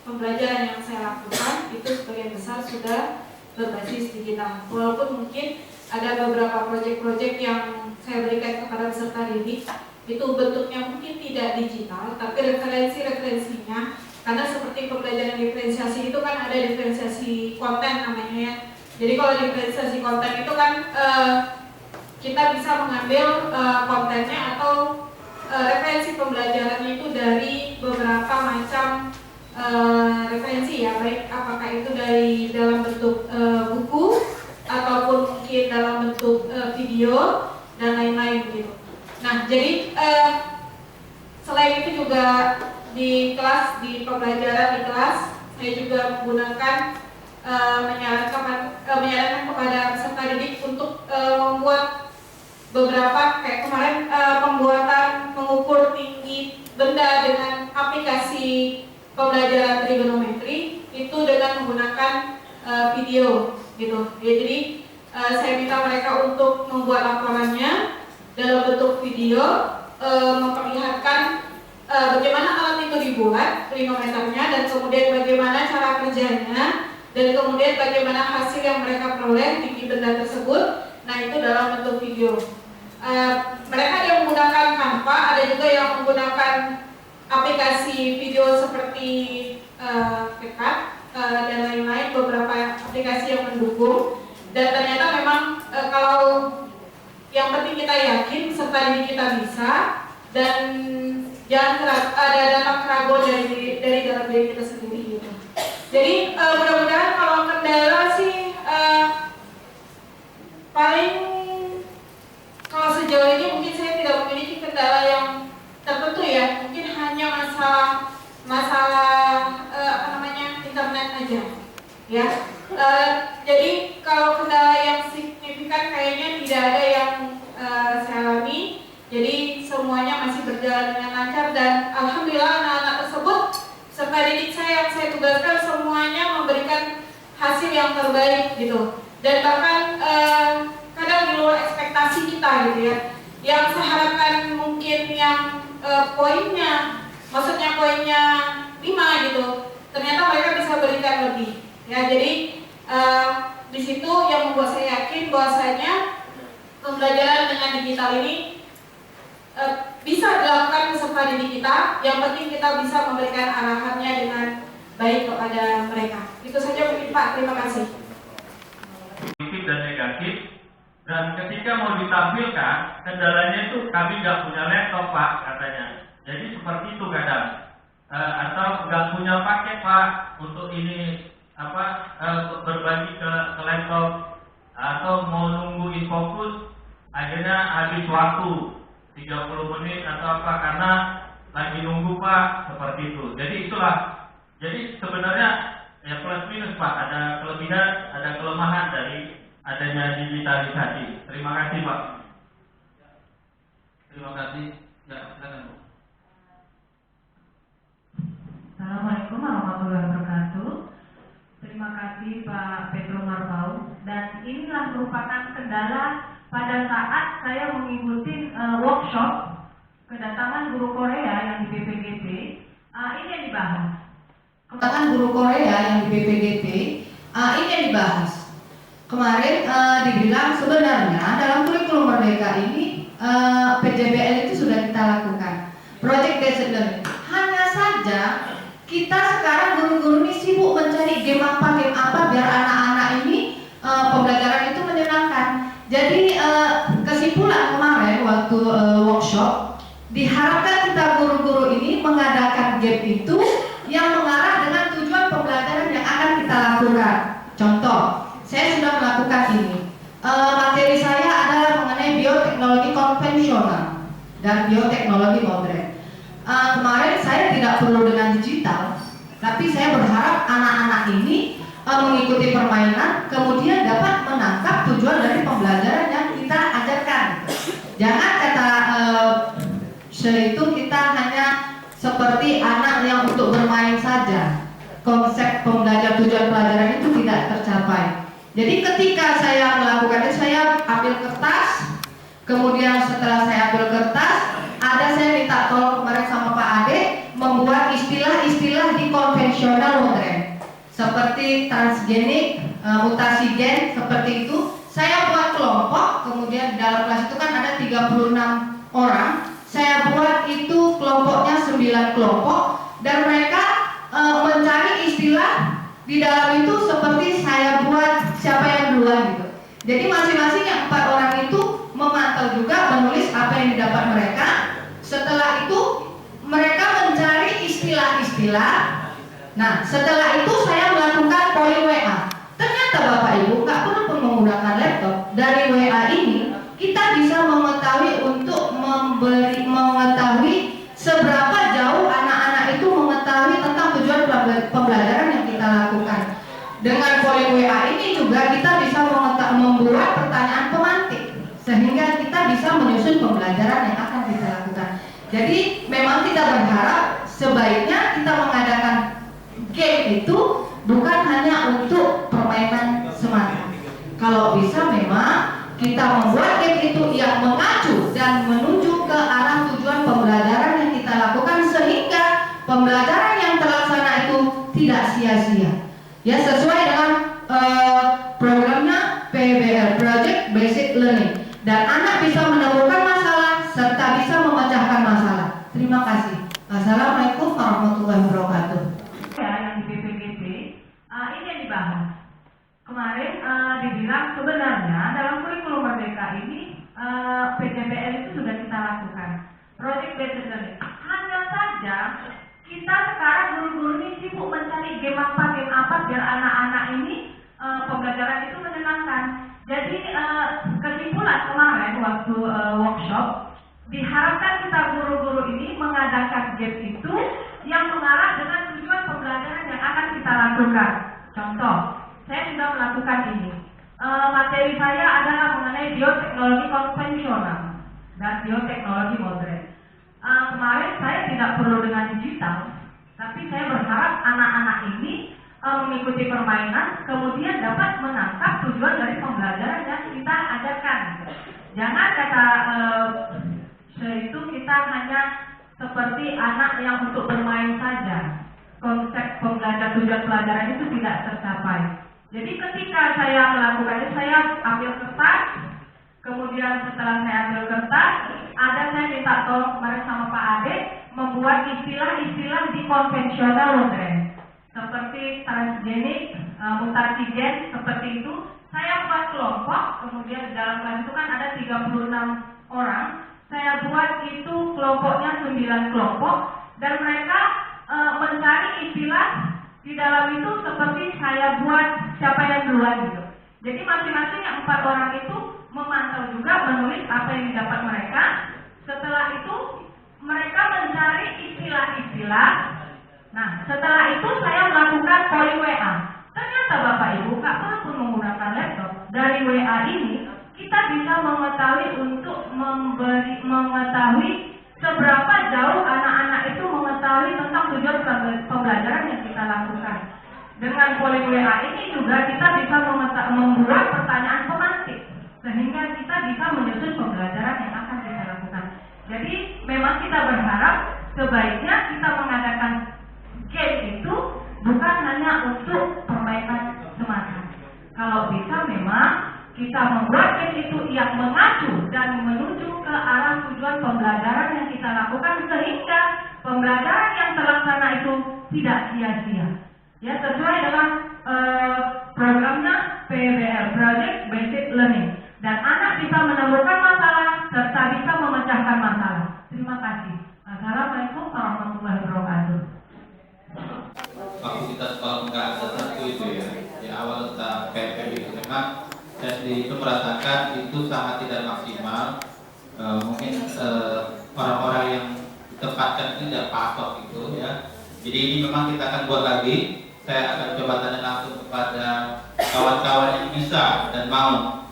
[SPEAKER 1] Pembelajaran yang saya lakukan itu sebagian besar sudah berbasis digital. Walaupun mungkin ada beberapa proyek-proyek yang saya berikan kepada peserta didik itu bentuknya mungkin tidak digital, tapi referensinya, karena seperti pembelajaran diferensiasi itu kan ada diferensiasi konten namanya ya. Jadi kalau diferensiasi konten itu kan kita bisa mengambil kontennya atau referensi pembelajarannya itu dari beberapa macam referensi ya, baik apakah itu dari dalam bentuk buku ataupun mungkin dalam bentuk video dan lain-lain gitu. Nah jadi selain itu juga di kelas, di pembelajaran di kelas saya juga menggunakan menyarankan kepada peserta didik untuk membuat beberapa kayak kemarin pembuatan mengukur tinggi benda dengan aplikasi pembelajaran trigonometri itu dengan menggunakan video gitu. Ya, jadi saya minta mereka untuk membuat laporannya dalam bentuk video, memperlihatkan bagaimana alat itu dibuat, trigonometernya, dan kemudian bagaimana cara kerjanya, dan kemudian bagaimana hasil yang mereka peroleh tinggi benda tersebut. Nah itu dalam bentuk video. Mereka yang menggunakan Canva, ada juga yang menggunakan aplikasi video seperti CapCut dan lain-lain, beberapa aplikasi yang mendukung. Dan ternyata memang kalau yang penting kita yakin serta didik kita bisa, dan jangan ada datang keraguan dari dalam diri kita sendiri gitu. Jadi mudah-mudahan kalau kendala sih paling kalau sejauh ini mungkin saya tidak memiliki kendala yang tertentu ya, mungkin hanya masalah internet aja ya. Jadi kalau kendala yang signifikan kayaknya tidak ada yang saya alami. Jadi semuanya masih berjalan dengan lancar, dan alhamdulillah anak-anak tersebut serta didik saya yang saya tugaskan semuanya memberikan hasil yang terbaik gitu. Dan bahkan kadang di luar ekspektasi kita gitu ya. Yang saya harapkan mungkin yang poinnya 5 gitu, ternyata mereka bisa berikan lebih ya. Jadi di situ yang membuat saya yakin bahwasanya pembelajaran dengan digital ini
[SPEAKER 10] bisa dilakukan peserta didik kita. Yang penting kita bisa memberikan arahannya dengan baik kepada mereka. Itu saja mungkin Pak, terima kasih.
[SPEAKER 11] Positif dan negatif, dan ketika mau ditampilkan kendalanya itu kami nggak punya laptop Pak katanya. Jadi seperti itu kadang atau nggak punya paket Pak untuk ini berbagi ke laptop, atau mau nunggu infokus akhirnya habis waktu 30 menit atau apa karena lagi nunggu Pak, seperti itu. Jadi itulah, jadi sebenarnya ya plus minus Pak, ada kelebihan, ada kelemahan dari adanya digitalisasi. Terima kasih Pak.
[SPEAKER 3] Terima kasih. Ya, silakan Bu.
[SPEAKER 12] Assalamualaikum warahmatullahi wabarakatuh. Terima kasih Pak Pedro Marbau. Dan inilah merupakan kendala pada saat saya mengikuti workshop kedatangan guru Korea yang di BPGT. Ini yang dibahas. Kedatangan guru Korea yang di BPGT, ini yang dibahas. Kemarin dibilang sebenarnya dalam kurikulum Merdeka ini PJBL itu sudah kita lakukan. Project Based Learning. Hanya saja kita sekarang guru-guru ini sibuk mencari game apa biar anak-anak ini pembelajaran itu menyenangkan. Jadi kesimpulan kemarin waktu workshop, diharapkan kita guru-guru ini mengadakan game itu yang mengarah dengan tujuan pembelajaran yang akan kita lakukan. Contoh, saya sudah melakukan ini. Materi saya adalah mengenai bioteknologi konvensional dan bioteknologi modern. Kemarin saya tidak perlu dengan digital, tapi saya berharap anak-anak ini mengikuti permainan, kemudian dapat menangkap tujuan dari pembelajaran yang kita ajarkan. Jangan kata itu kita hanya seperti anak yang untuk bermain saja. Konsep pembelajaran tujuan pelajaran itu tidak tercapai. Jadi ketika saya melakukan itu, saya ambil kertas, kemudian setelah saya ambil kertas, saya minta tolong kemarin sama Pak Ade membuat istilah-istilah di konvensional modern seperti transgenik, mutasi gen, seperti itu. Saya buat kelompok, kemudian di dalam kelas itu kan ada 36 orang. Saya buat itu kelompoknya 9 kelompok, dan mereka mencari istilah di dalam itu seperti saya buat siapa yang duluan gitu. Jadi masing-masing yang 4 orang itu memantau juga, menulis apa yang didapat mereka. Setelah itu mereka mencari istilah-istilah. Nah, setelah itu saya melakukan polling WA. Ternyata Bapak Ibu nggak perlu pun menggunakan laptop. Dari WA ini kita bisa mengetahui untuk mengetahui seberapa jauh anak-anak itu mengetahui tentang tujuan pembelajaran yang kita lakukan. Dengan polling WA ini juga kita bisa membuat pertanyaan pemantik, sehingga kita bisa menyusun pembelajaran yang akan kita lakukan. Jadi memang kita berharap sebaiknya kita mengadakan game itu bukan hanya untuk permainan semata. Kalau bisa memang kita membuat game itu yang mengacu dan menuju ke arah tujuan pembelajaran yang kita lakukan, sehingga pembelajaran yang terlaksana itu tidak sia-sia. Ya, sesuai dengan programnya PBL, Project Basic Learning, dan anak bisa menemukan masalah serta bisa memecahkan masalah. Terima kasih. Assalamualaikum warahmatullahi wabarakatuh. Ya, yang di BPGT, ini yang dibahas. Kemarin dibilang sebenarnya dalam kurikulum Merdeka ini PJBL itu sudah kita lakukan. Project Based Learning. Hanya saja kita sekarang guru-guru ini sibuk mencari game apa biar anak-anak ini pembelajaran itu menyenangkan. Jadi kesimpulan kemarin waktu workshop, diharapkan kita guru-guru ini mengadakan game itu yang mengarah dengan tujuan pembelajaran yang akan kita lakukan. Contoh, saya sudah melakukan ini. Materi saya adalah mengenai bioteknologi konvensional dan bioteknologi modern. Kemarin saya tidak perlu dengan digital, tapi saya berharap anak-anak ini mengikuti permainan, kemudian dapat menangkap tujuan dari pembelajaran yang kita ajarkan. Jangan kata itu kita hanya seperti anak yang untuk bermain saja. Konsep pembelajaran tujuan pelajaran itu tidak tercapai. Jadi ketika saya melakukannya, saya ambil kertas, Kemudian setelah saya ambil kertas, saya minta tolong kemarin sama Pak Ade membuat istilah-istilah di konvensional modern seperti transgenik, mutasigen, seperti itu. Saya buat kelompok, kemudian dalam kelas itu kan ada 36 orang. Saya buat itu kelompoknya 9 kelompok dan mereka mencari istilah di dalam itu seperti saya buat siapa yang duluan gitu. Jadi masing-masing yang 4 orang itu memantau juga, menulis apa yang didapat mereka. Setelah itu mereka mencari istilah-istilah. Nah, setelah itu saya melakukan polling WA. Ternyata Bapak Ibu nggak perlu menggunakan laptop. Dari WA ini kita bisa mengetahui untuk mengetahui seberapa jauh anak-anak itu mengetahui tentang tujuan pembelajaran yang kita lakukan. Dengan polling WA ini juga kita bisa membuat pertanyaan pemantik sehingga kita bisa menyusun pembelajaran yang akan kita lakukan. Jadi memang kita berharap sebaiknya kita mengadakan game itu bukan hanya untuk perbaikan semata. Kalau bisa memang kita membuat game itu yang mengacu dan menuju ke arah tujuan pembelajaran yang kita lakukan sehingga pembelajaran yang terlaksana itu tidak sia-sia. Ya, sesuai dengan programnya PBL, Project Based Learning, dan anak bisa menemukan masalah serta bisa memecahkan masalah. Terima kasih. Assalamualaikum warahmatullahi wabarakatuh.
[SPEAKER 3] Waktu kita sekolah nggak ada satu itu ya, di awal kita PPL itu memang saya sendiri itu merasakan itu sangat tidak maksimal. Mungkin orang-orang yang ditempatkan itu tidak pasok gitu ya. Jadi ini memang kita akan buat lagi. Saya akan coba tanya langsung kepada kawan-kawan yang bisa dan mau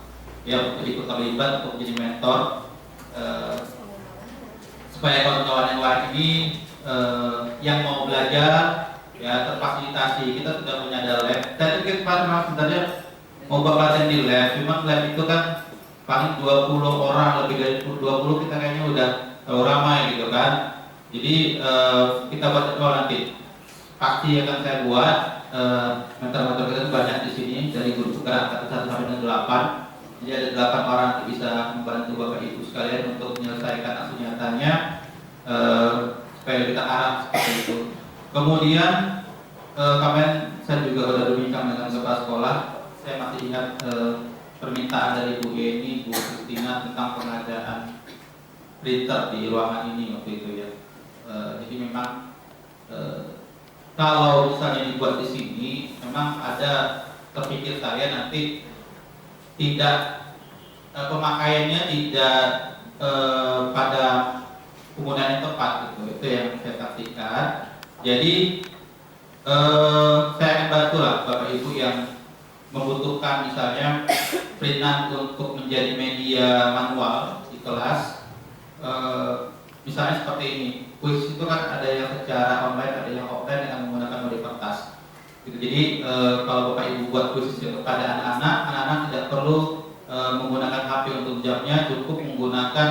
[SPEAKER 3] ya untuk ikut terlibat untuk menjadi mentor supaya kawan-kawan yang lain ini yang mau belajar ya terfasilitasi. Kita sudah punya lab. Saya pikir Pak memang sebenarnya mau latihan di lab, cuma lab itu kan paling 20 orang, lebih dari 20 kita kayaknya udah ramai gitu kan. Jadi kita buat nanti pasti akan saya buat mentor-mentor kita banyak di sini dari guru gerak 1 sampai dengan 8. Jadi ada 8 orang yang bisa membantu Bapak Ibu sekalian untuk menyelesaikan aksi nyatanya supaya kita arah seperti itu. Kemudian kemarin saya juga sudah berbincang dengan kepala sekolah. Saya masih ingat permintaan dari Bu Yeni, Bu Kristina tentang pengadaan printer di ruangan ini waktu itu ya. Jadi memang kalau misalnya dibuat di sini, memang ada terpikir saya nanti tidak pemakaiannya tidak pada penggunaan yang tepat gitu. Itu yang saya saksikan. Jadi saya akan bantu lah Bapak Ibu yang membutuhkan misalnya printan untuk menjadi media manual di kelas. Misalnya seperti ini, kuis itu kan ada yang secara online, ada yang offline dengan menggunakan mode kertas. Gitu. Jadi kalau Bapak Ibu buat kuis kepada anak-anak tidak perlu menggunakan HP untuk jamnya, cukup menggunakan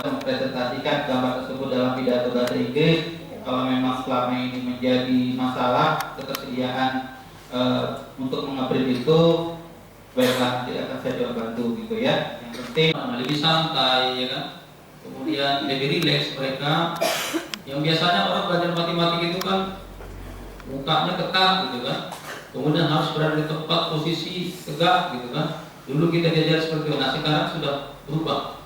[SPEAKER 3] mempresentasikan gambar tersebut dalam pidato bahasa Inggris. Kalau memang selama ini menjadi masalah ketersediaan untuk mengeprint itu, baiklah, tidak akan saya coba bantu gitu ya. Yang penting lebih santai ya kan. Kemudian lebih rileks mereka. Yang biasanya orang belajar matematik itu kan mukanya ketat gitu kan. Kemudian harus berada di tempat posisi tegak gitu kan. Dulu kita diajar seperti itu. Nah sekarang sudah berubah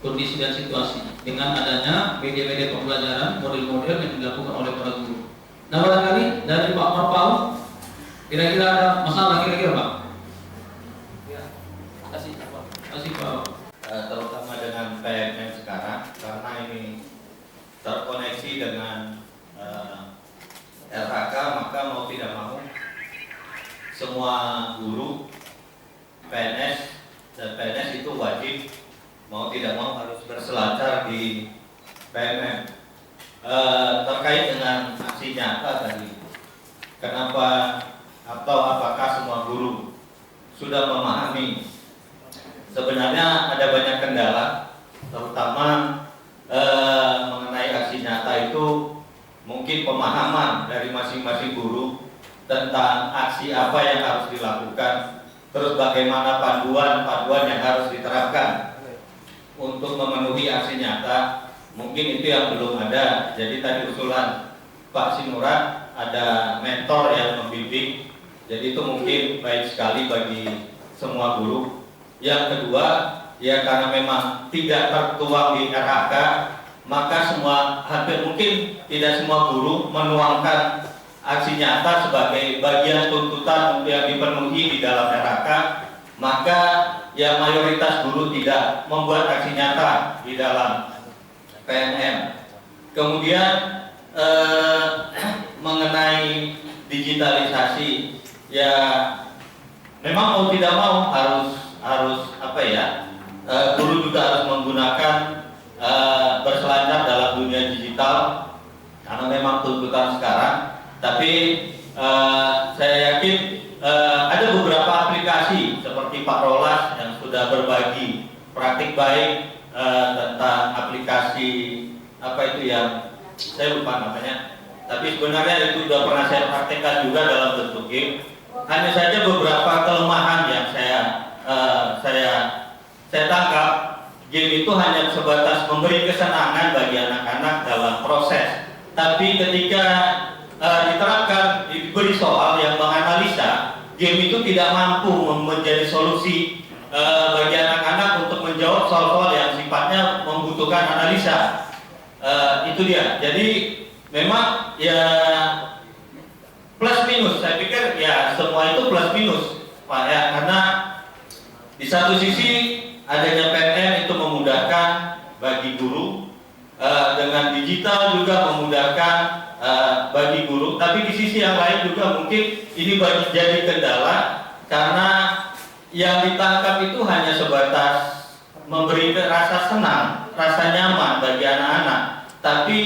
[SPEAKER 3] kondisi dan situasi dengan adanya media-media pembelajaran, model-model yang dilakukan oleh para guru. Nah barangkali dari Pak Marpau kira-kira ada masalah kira-kira Pak? Ya, kasih Pak.
[SPEAKER 13] Terutama dengan PMM sekarang karena ini terkoneksi dengan LHK, maka mau tidak mau semua guru PNS dan PNS itu wajib mau tidak mau harus berselancar di PMM. Terkait dengan aksi nyata tadi, kenapa atau apakah semua guru sudah memahami? Sebenarnya ada banyak kendala, terutama mengenai aksi nyata itu mungkin pemahaman dari masing-masing guru tentang aksi apa yang harus dilakukan, terus bagaimana panduan yang harus diterapkan. untuk memenuhi aksi nyata, mungkin itu yang belum ada. Jadi tadi usulan Pak Sinurat ada mentor yang membimbing, jadi itu mungkin baik sekali bagi semua guru. Yang kedua, ya karena memang tidak tertuang di RHK, maka hampir mungkin tidak semua guru menuangkan aksi nyata sebagai bagian tuntutan yang dipenuhi di dalam RHK, maka ya mayoritas guru tidak membuat aksi nyata di dalam PNM. Kemudian mengenai digitalisasi, ya memang mau tidak mau harus apa ya, guru juga harus menggunakan berselancar dalam dunia digital karena memang tuntutan sekarang. Tapi saya yakin ada beberapa aplikasi seperti Pak Rolas yang sudah berbagi praktik baik tentang aplikasi apa itu yang saya lupa namanya, tapi sebenarnya itu sudah pernah saya praktekkan juga dalam bentuk game. Hanya saja beberapa kelemahan yang saya tangkap, game itu hanya sebatas memberi kesenangan bagi anak-anak dalam proses, tapi ketika diterapkan, diberi soal yang menganalisa, game itu tidak mampu menjadi solusi bagi anak-anak untuk menjawab soal-soal yang sifatnya membutuhkan analisa. Itu dia. Jadi memang ya plus minus. Saya pikir ya semua itu plus minus, Pak ya, karena di satu sisi adanya PNM itu memudahkan bagi guru, dengan digital juga memudahkan bagi guru, tapi di sisi yang lain juga mungkin ini jadi kendala karena yang ditangkap itu hanya sebatas memberi rasa senang, rasa nyaman bagi anak-anak, tapi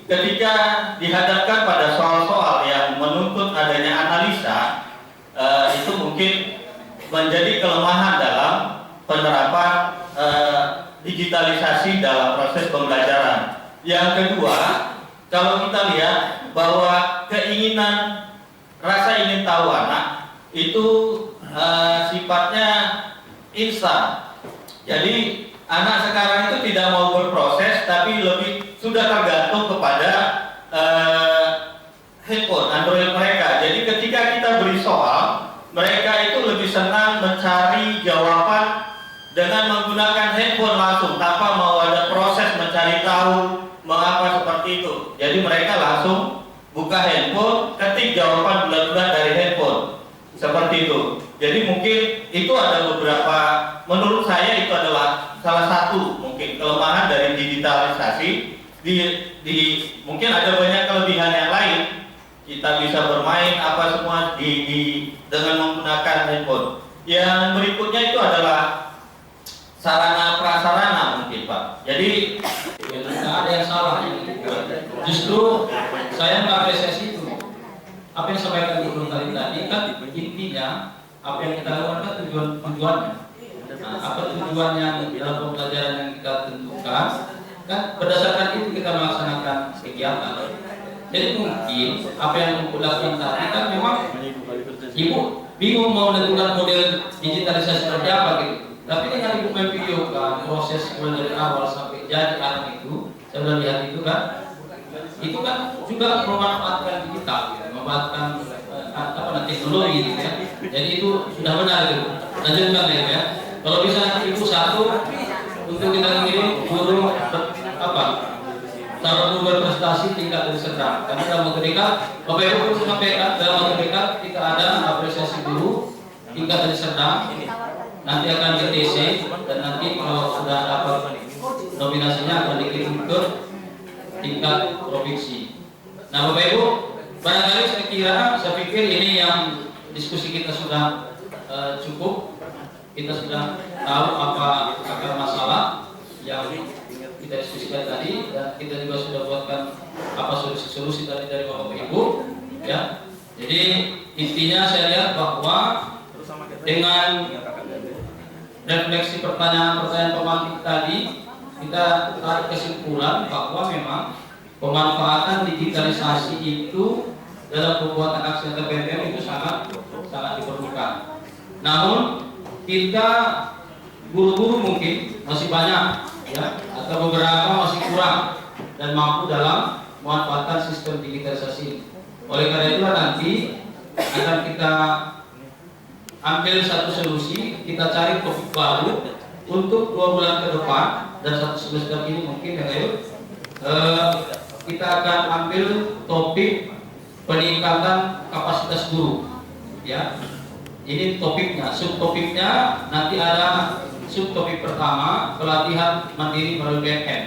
[SPEAKER 13] ketika dihadapkan pada soal-soal yang menuntut adanya analisa, itu mungkin menjadi kelemahan dalam penerapan digitalisasi dalam proses pembelajaran. Yang kedua, kalau kita lihat bahwa keinginan, rasa ingin tahu anak itu sifatnya instan. Jadi anak sekarang itu tidak mau berproses, tapi lebih sudah tergantung kepada handphone Android mereka. Jadi ketika kita beri soal, mereka itu lebih senang mencari jawaban dengan menggunakan handphone langsung tanpa mau ada proses mencari tahu mengapa seperti itu. Jadi mereka langsung buka handphone, ketik jawaban bulat-bulat dari handphone. Seperti itu. Jadi mungkin itu ada beberapa, menurut saya itu adalah salah satu mungkin kelemahan dari digitalisasi. Mungkin ada banyak kelebihan yang lain. Kita bisa bermain apa semua dengan menggunakan handphone. Yang berikutnya itu adalah sarana prasarana mungkin Pak. Jadi
[SPEAKER 14] nggak ada yang salah. Justru saya mengapresiasi itu. Apa yang sampaikan Guru tadi kan intinya apa yang kita lakukan kan tujuannya. Nah, apa tujuan yang dalam pembelajaran yang kita tentukan kan berdasarkan itu kita melaksanakan kegiatan. Jadi mungkin apa yang Ibu lakukan tadi kan memang Ibu bingung mau menentukan model digitalisasi seperti apa gitu. Tapi dengan Ibu memvideokan proses mulai dari awal sampai jadi anak itu, saya sudah lihat itu kan juga memanfaatkan digital, gitu, memanfaatkan teknologi gitu ya. Jadi itu sudah benar gitu. Lanjutkan ya. Kalau bisa Ibu satu untuk kita mengirim guru guru berprestasi tingkat dari sedang. Karena dalam waktu dekat, Bapak Ibu perlu sampaikan dalam waktu dekat kita ada apresiasi guru tingkat dari sedang. Nanti akan di TC dan nanti kalau sudah dapat nominasinya akan dikirim ke tingkat provinsi. Nah Bapak Ibu, barangkali saya pikir ini yang diskusi kita sudah cukup. Kita sudah tahu apa akar masalah yang kita diskusikan tadi dan kita juga sudah buatkan apa solusi tadi dari Bapak Ibu ya. Jadi intinya saya lihat bahwa dengan refleksi pertanyaan-pertanyaan pemantik tadi kita tarik kesimpulan bahwa memang pemanfaatan digitalisasi itu dalam pembuatan aksi PNM itu sangat diperlukan. Namun kita guru-guru mungkin masih banyak ya, atau beberapa masih kurang dan mampu dalam memanfaatkan sistem digitalisasi. Oleh karena itulah nanti akan kita ambil satu solusi, kita cari topik baru untuk 2 bulan ke depan dan 1 semester ini mungkin ya kayu. Kita akan ambil topik peningkatan kapasitas guru, ya. Ini topiknya, subtopiknya nanti ada subtopik pertama pelatihan mandiri melalui BMM.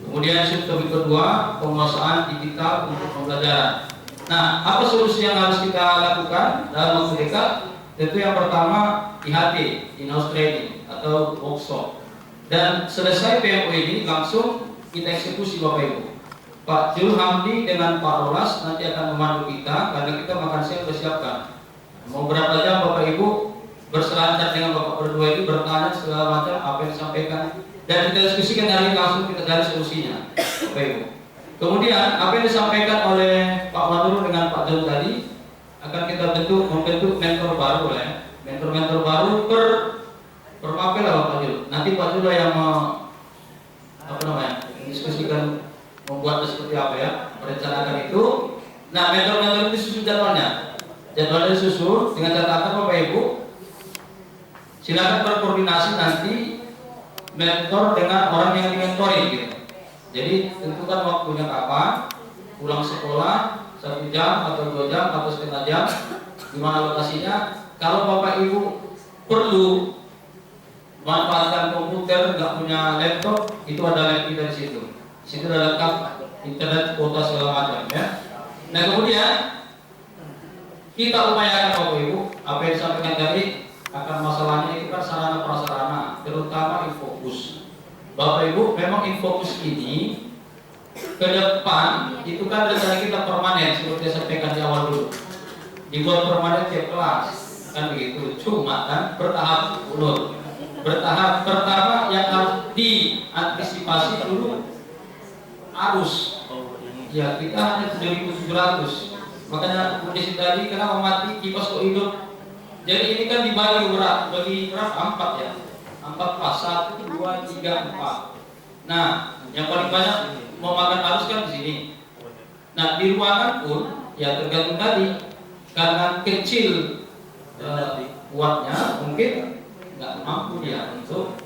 [SPEAKER 14] Kemudian subtopik kedua penguasaan digital untuk pembelajaran. Nah, apa solusi yang harus kita lakukan dalam waktu dekat? Tentu yang pertama IHT, in-house training atau workshop. Dan selesai PMO ini langsung kita eksekusi Bapak Ibu. Pak Jul Hamdi dengan Pak Rolas nanti akan memandu kita karena kita makan siang bersiapkan. Mau berapa jam Bapak Ibu berselancar dengan Bapak berdua ini bertanya segala macam apa yang disampaikan dan kita diskusikan hari langsung kita cari solusinya Bapak Ibu. Kemudian apa yang disampaikan oleh Pak Maduro dengan Pak Jul tadi akan kita membentuk mentor baru lah ya. Mentor-mentor baru per mapel lah Pak Jul. Nanti Pak Jul yang diskusikan membuatnya seperti apa ya, merencanakan itu. Nah, mentor-mentor itu susun jadwalnya. Jadwalnya disusun dengan catatan Bapak Ibu. Silakan berkoordinasi nanti mentor dengan orang yang dimentori gitu. Jadi tentukan waktunya kapan, pulang sekolah 1 jam atau 2 jam atau setengah jam, di mana lokasinya. Kalau Bapak Ibu perlu manfaatkan komputer, nggak punya laptop, itu ada lab kita di situ. Di situ ada lengkap internet, kuota segala macam ya. Nah kemudian kita upayakan Bapak Ibu, apa yang disampaikan tadi akan masalahnya itu kan sarana prasarana, terutama infokus. Bapak Ibu, memang infokus ini ke depan itu kan rencana kita permanen seperti saya sampaikan di awal dulu. Dibuat permanen tiap kelas kan begitu. Cuma kan bertahap ulur. Bertahap pertama yang harus diantisipasi dulu arus. Ya kita hanya 7.700. Makanya kondisi tadi kenapa mati kipas kok hidup. Jadi ini kan dibagi berapa 4 ya. 4 pas 1, 2, 3, 4. Nah yang paling banyak mau makan arus kan di sini. Nah di ruangan pun ya tergantung tadi karena kecil kuatnya mungkin nggak mampu dia untuk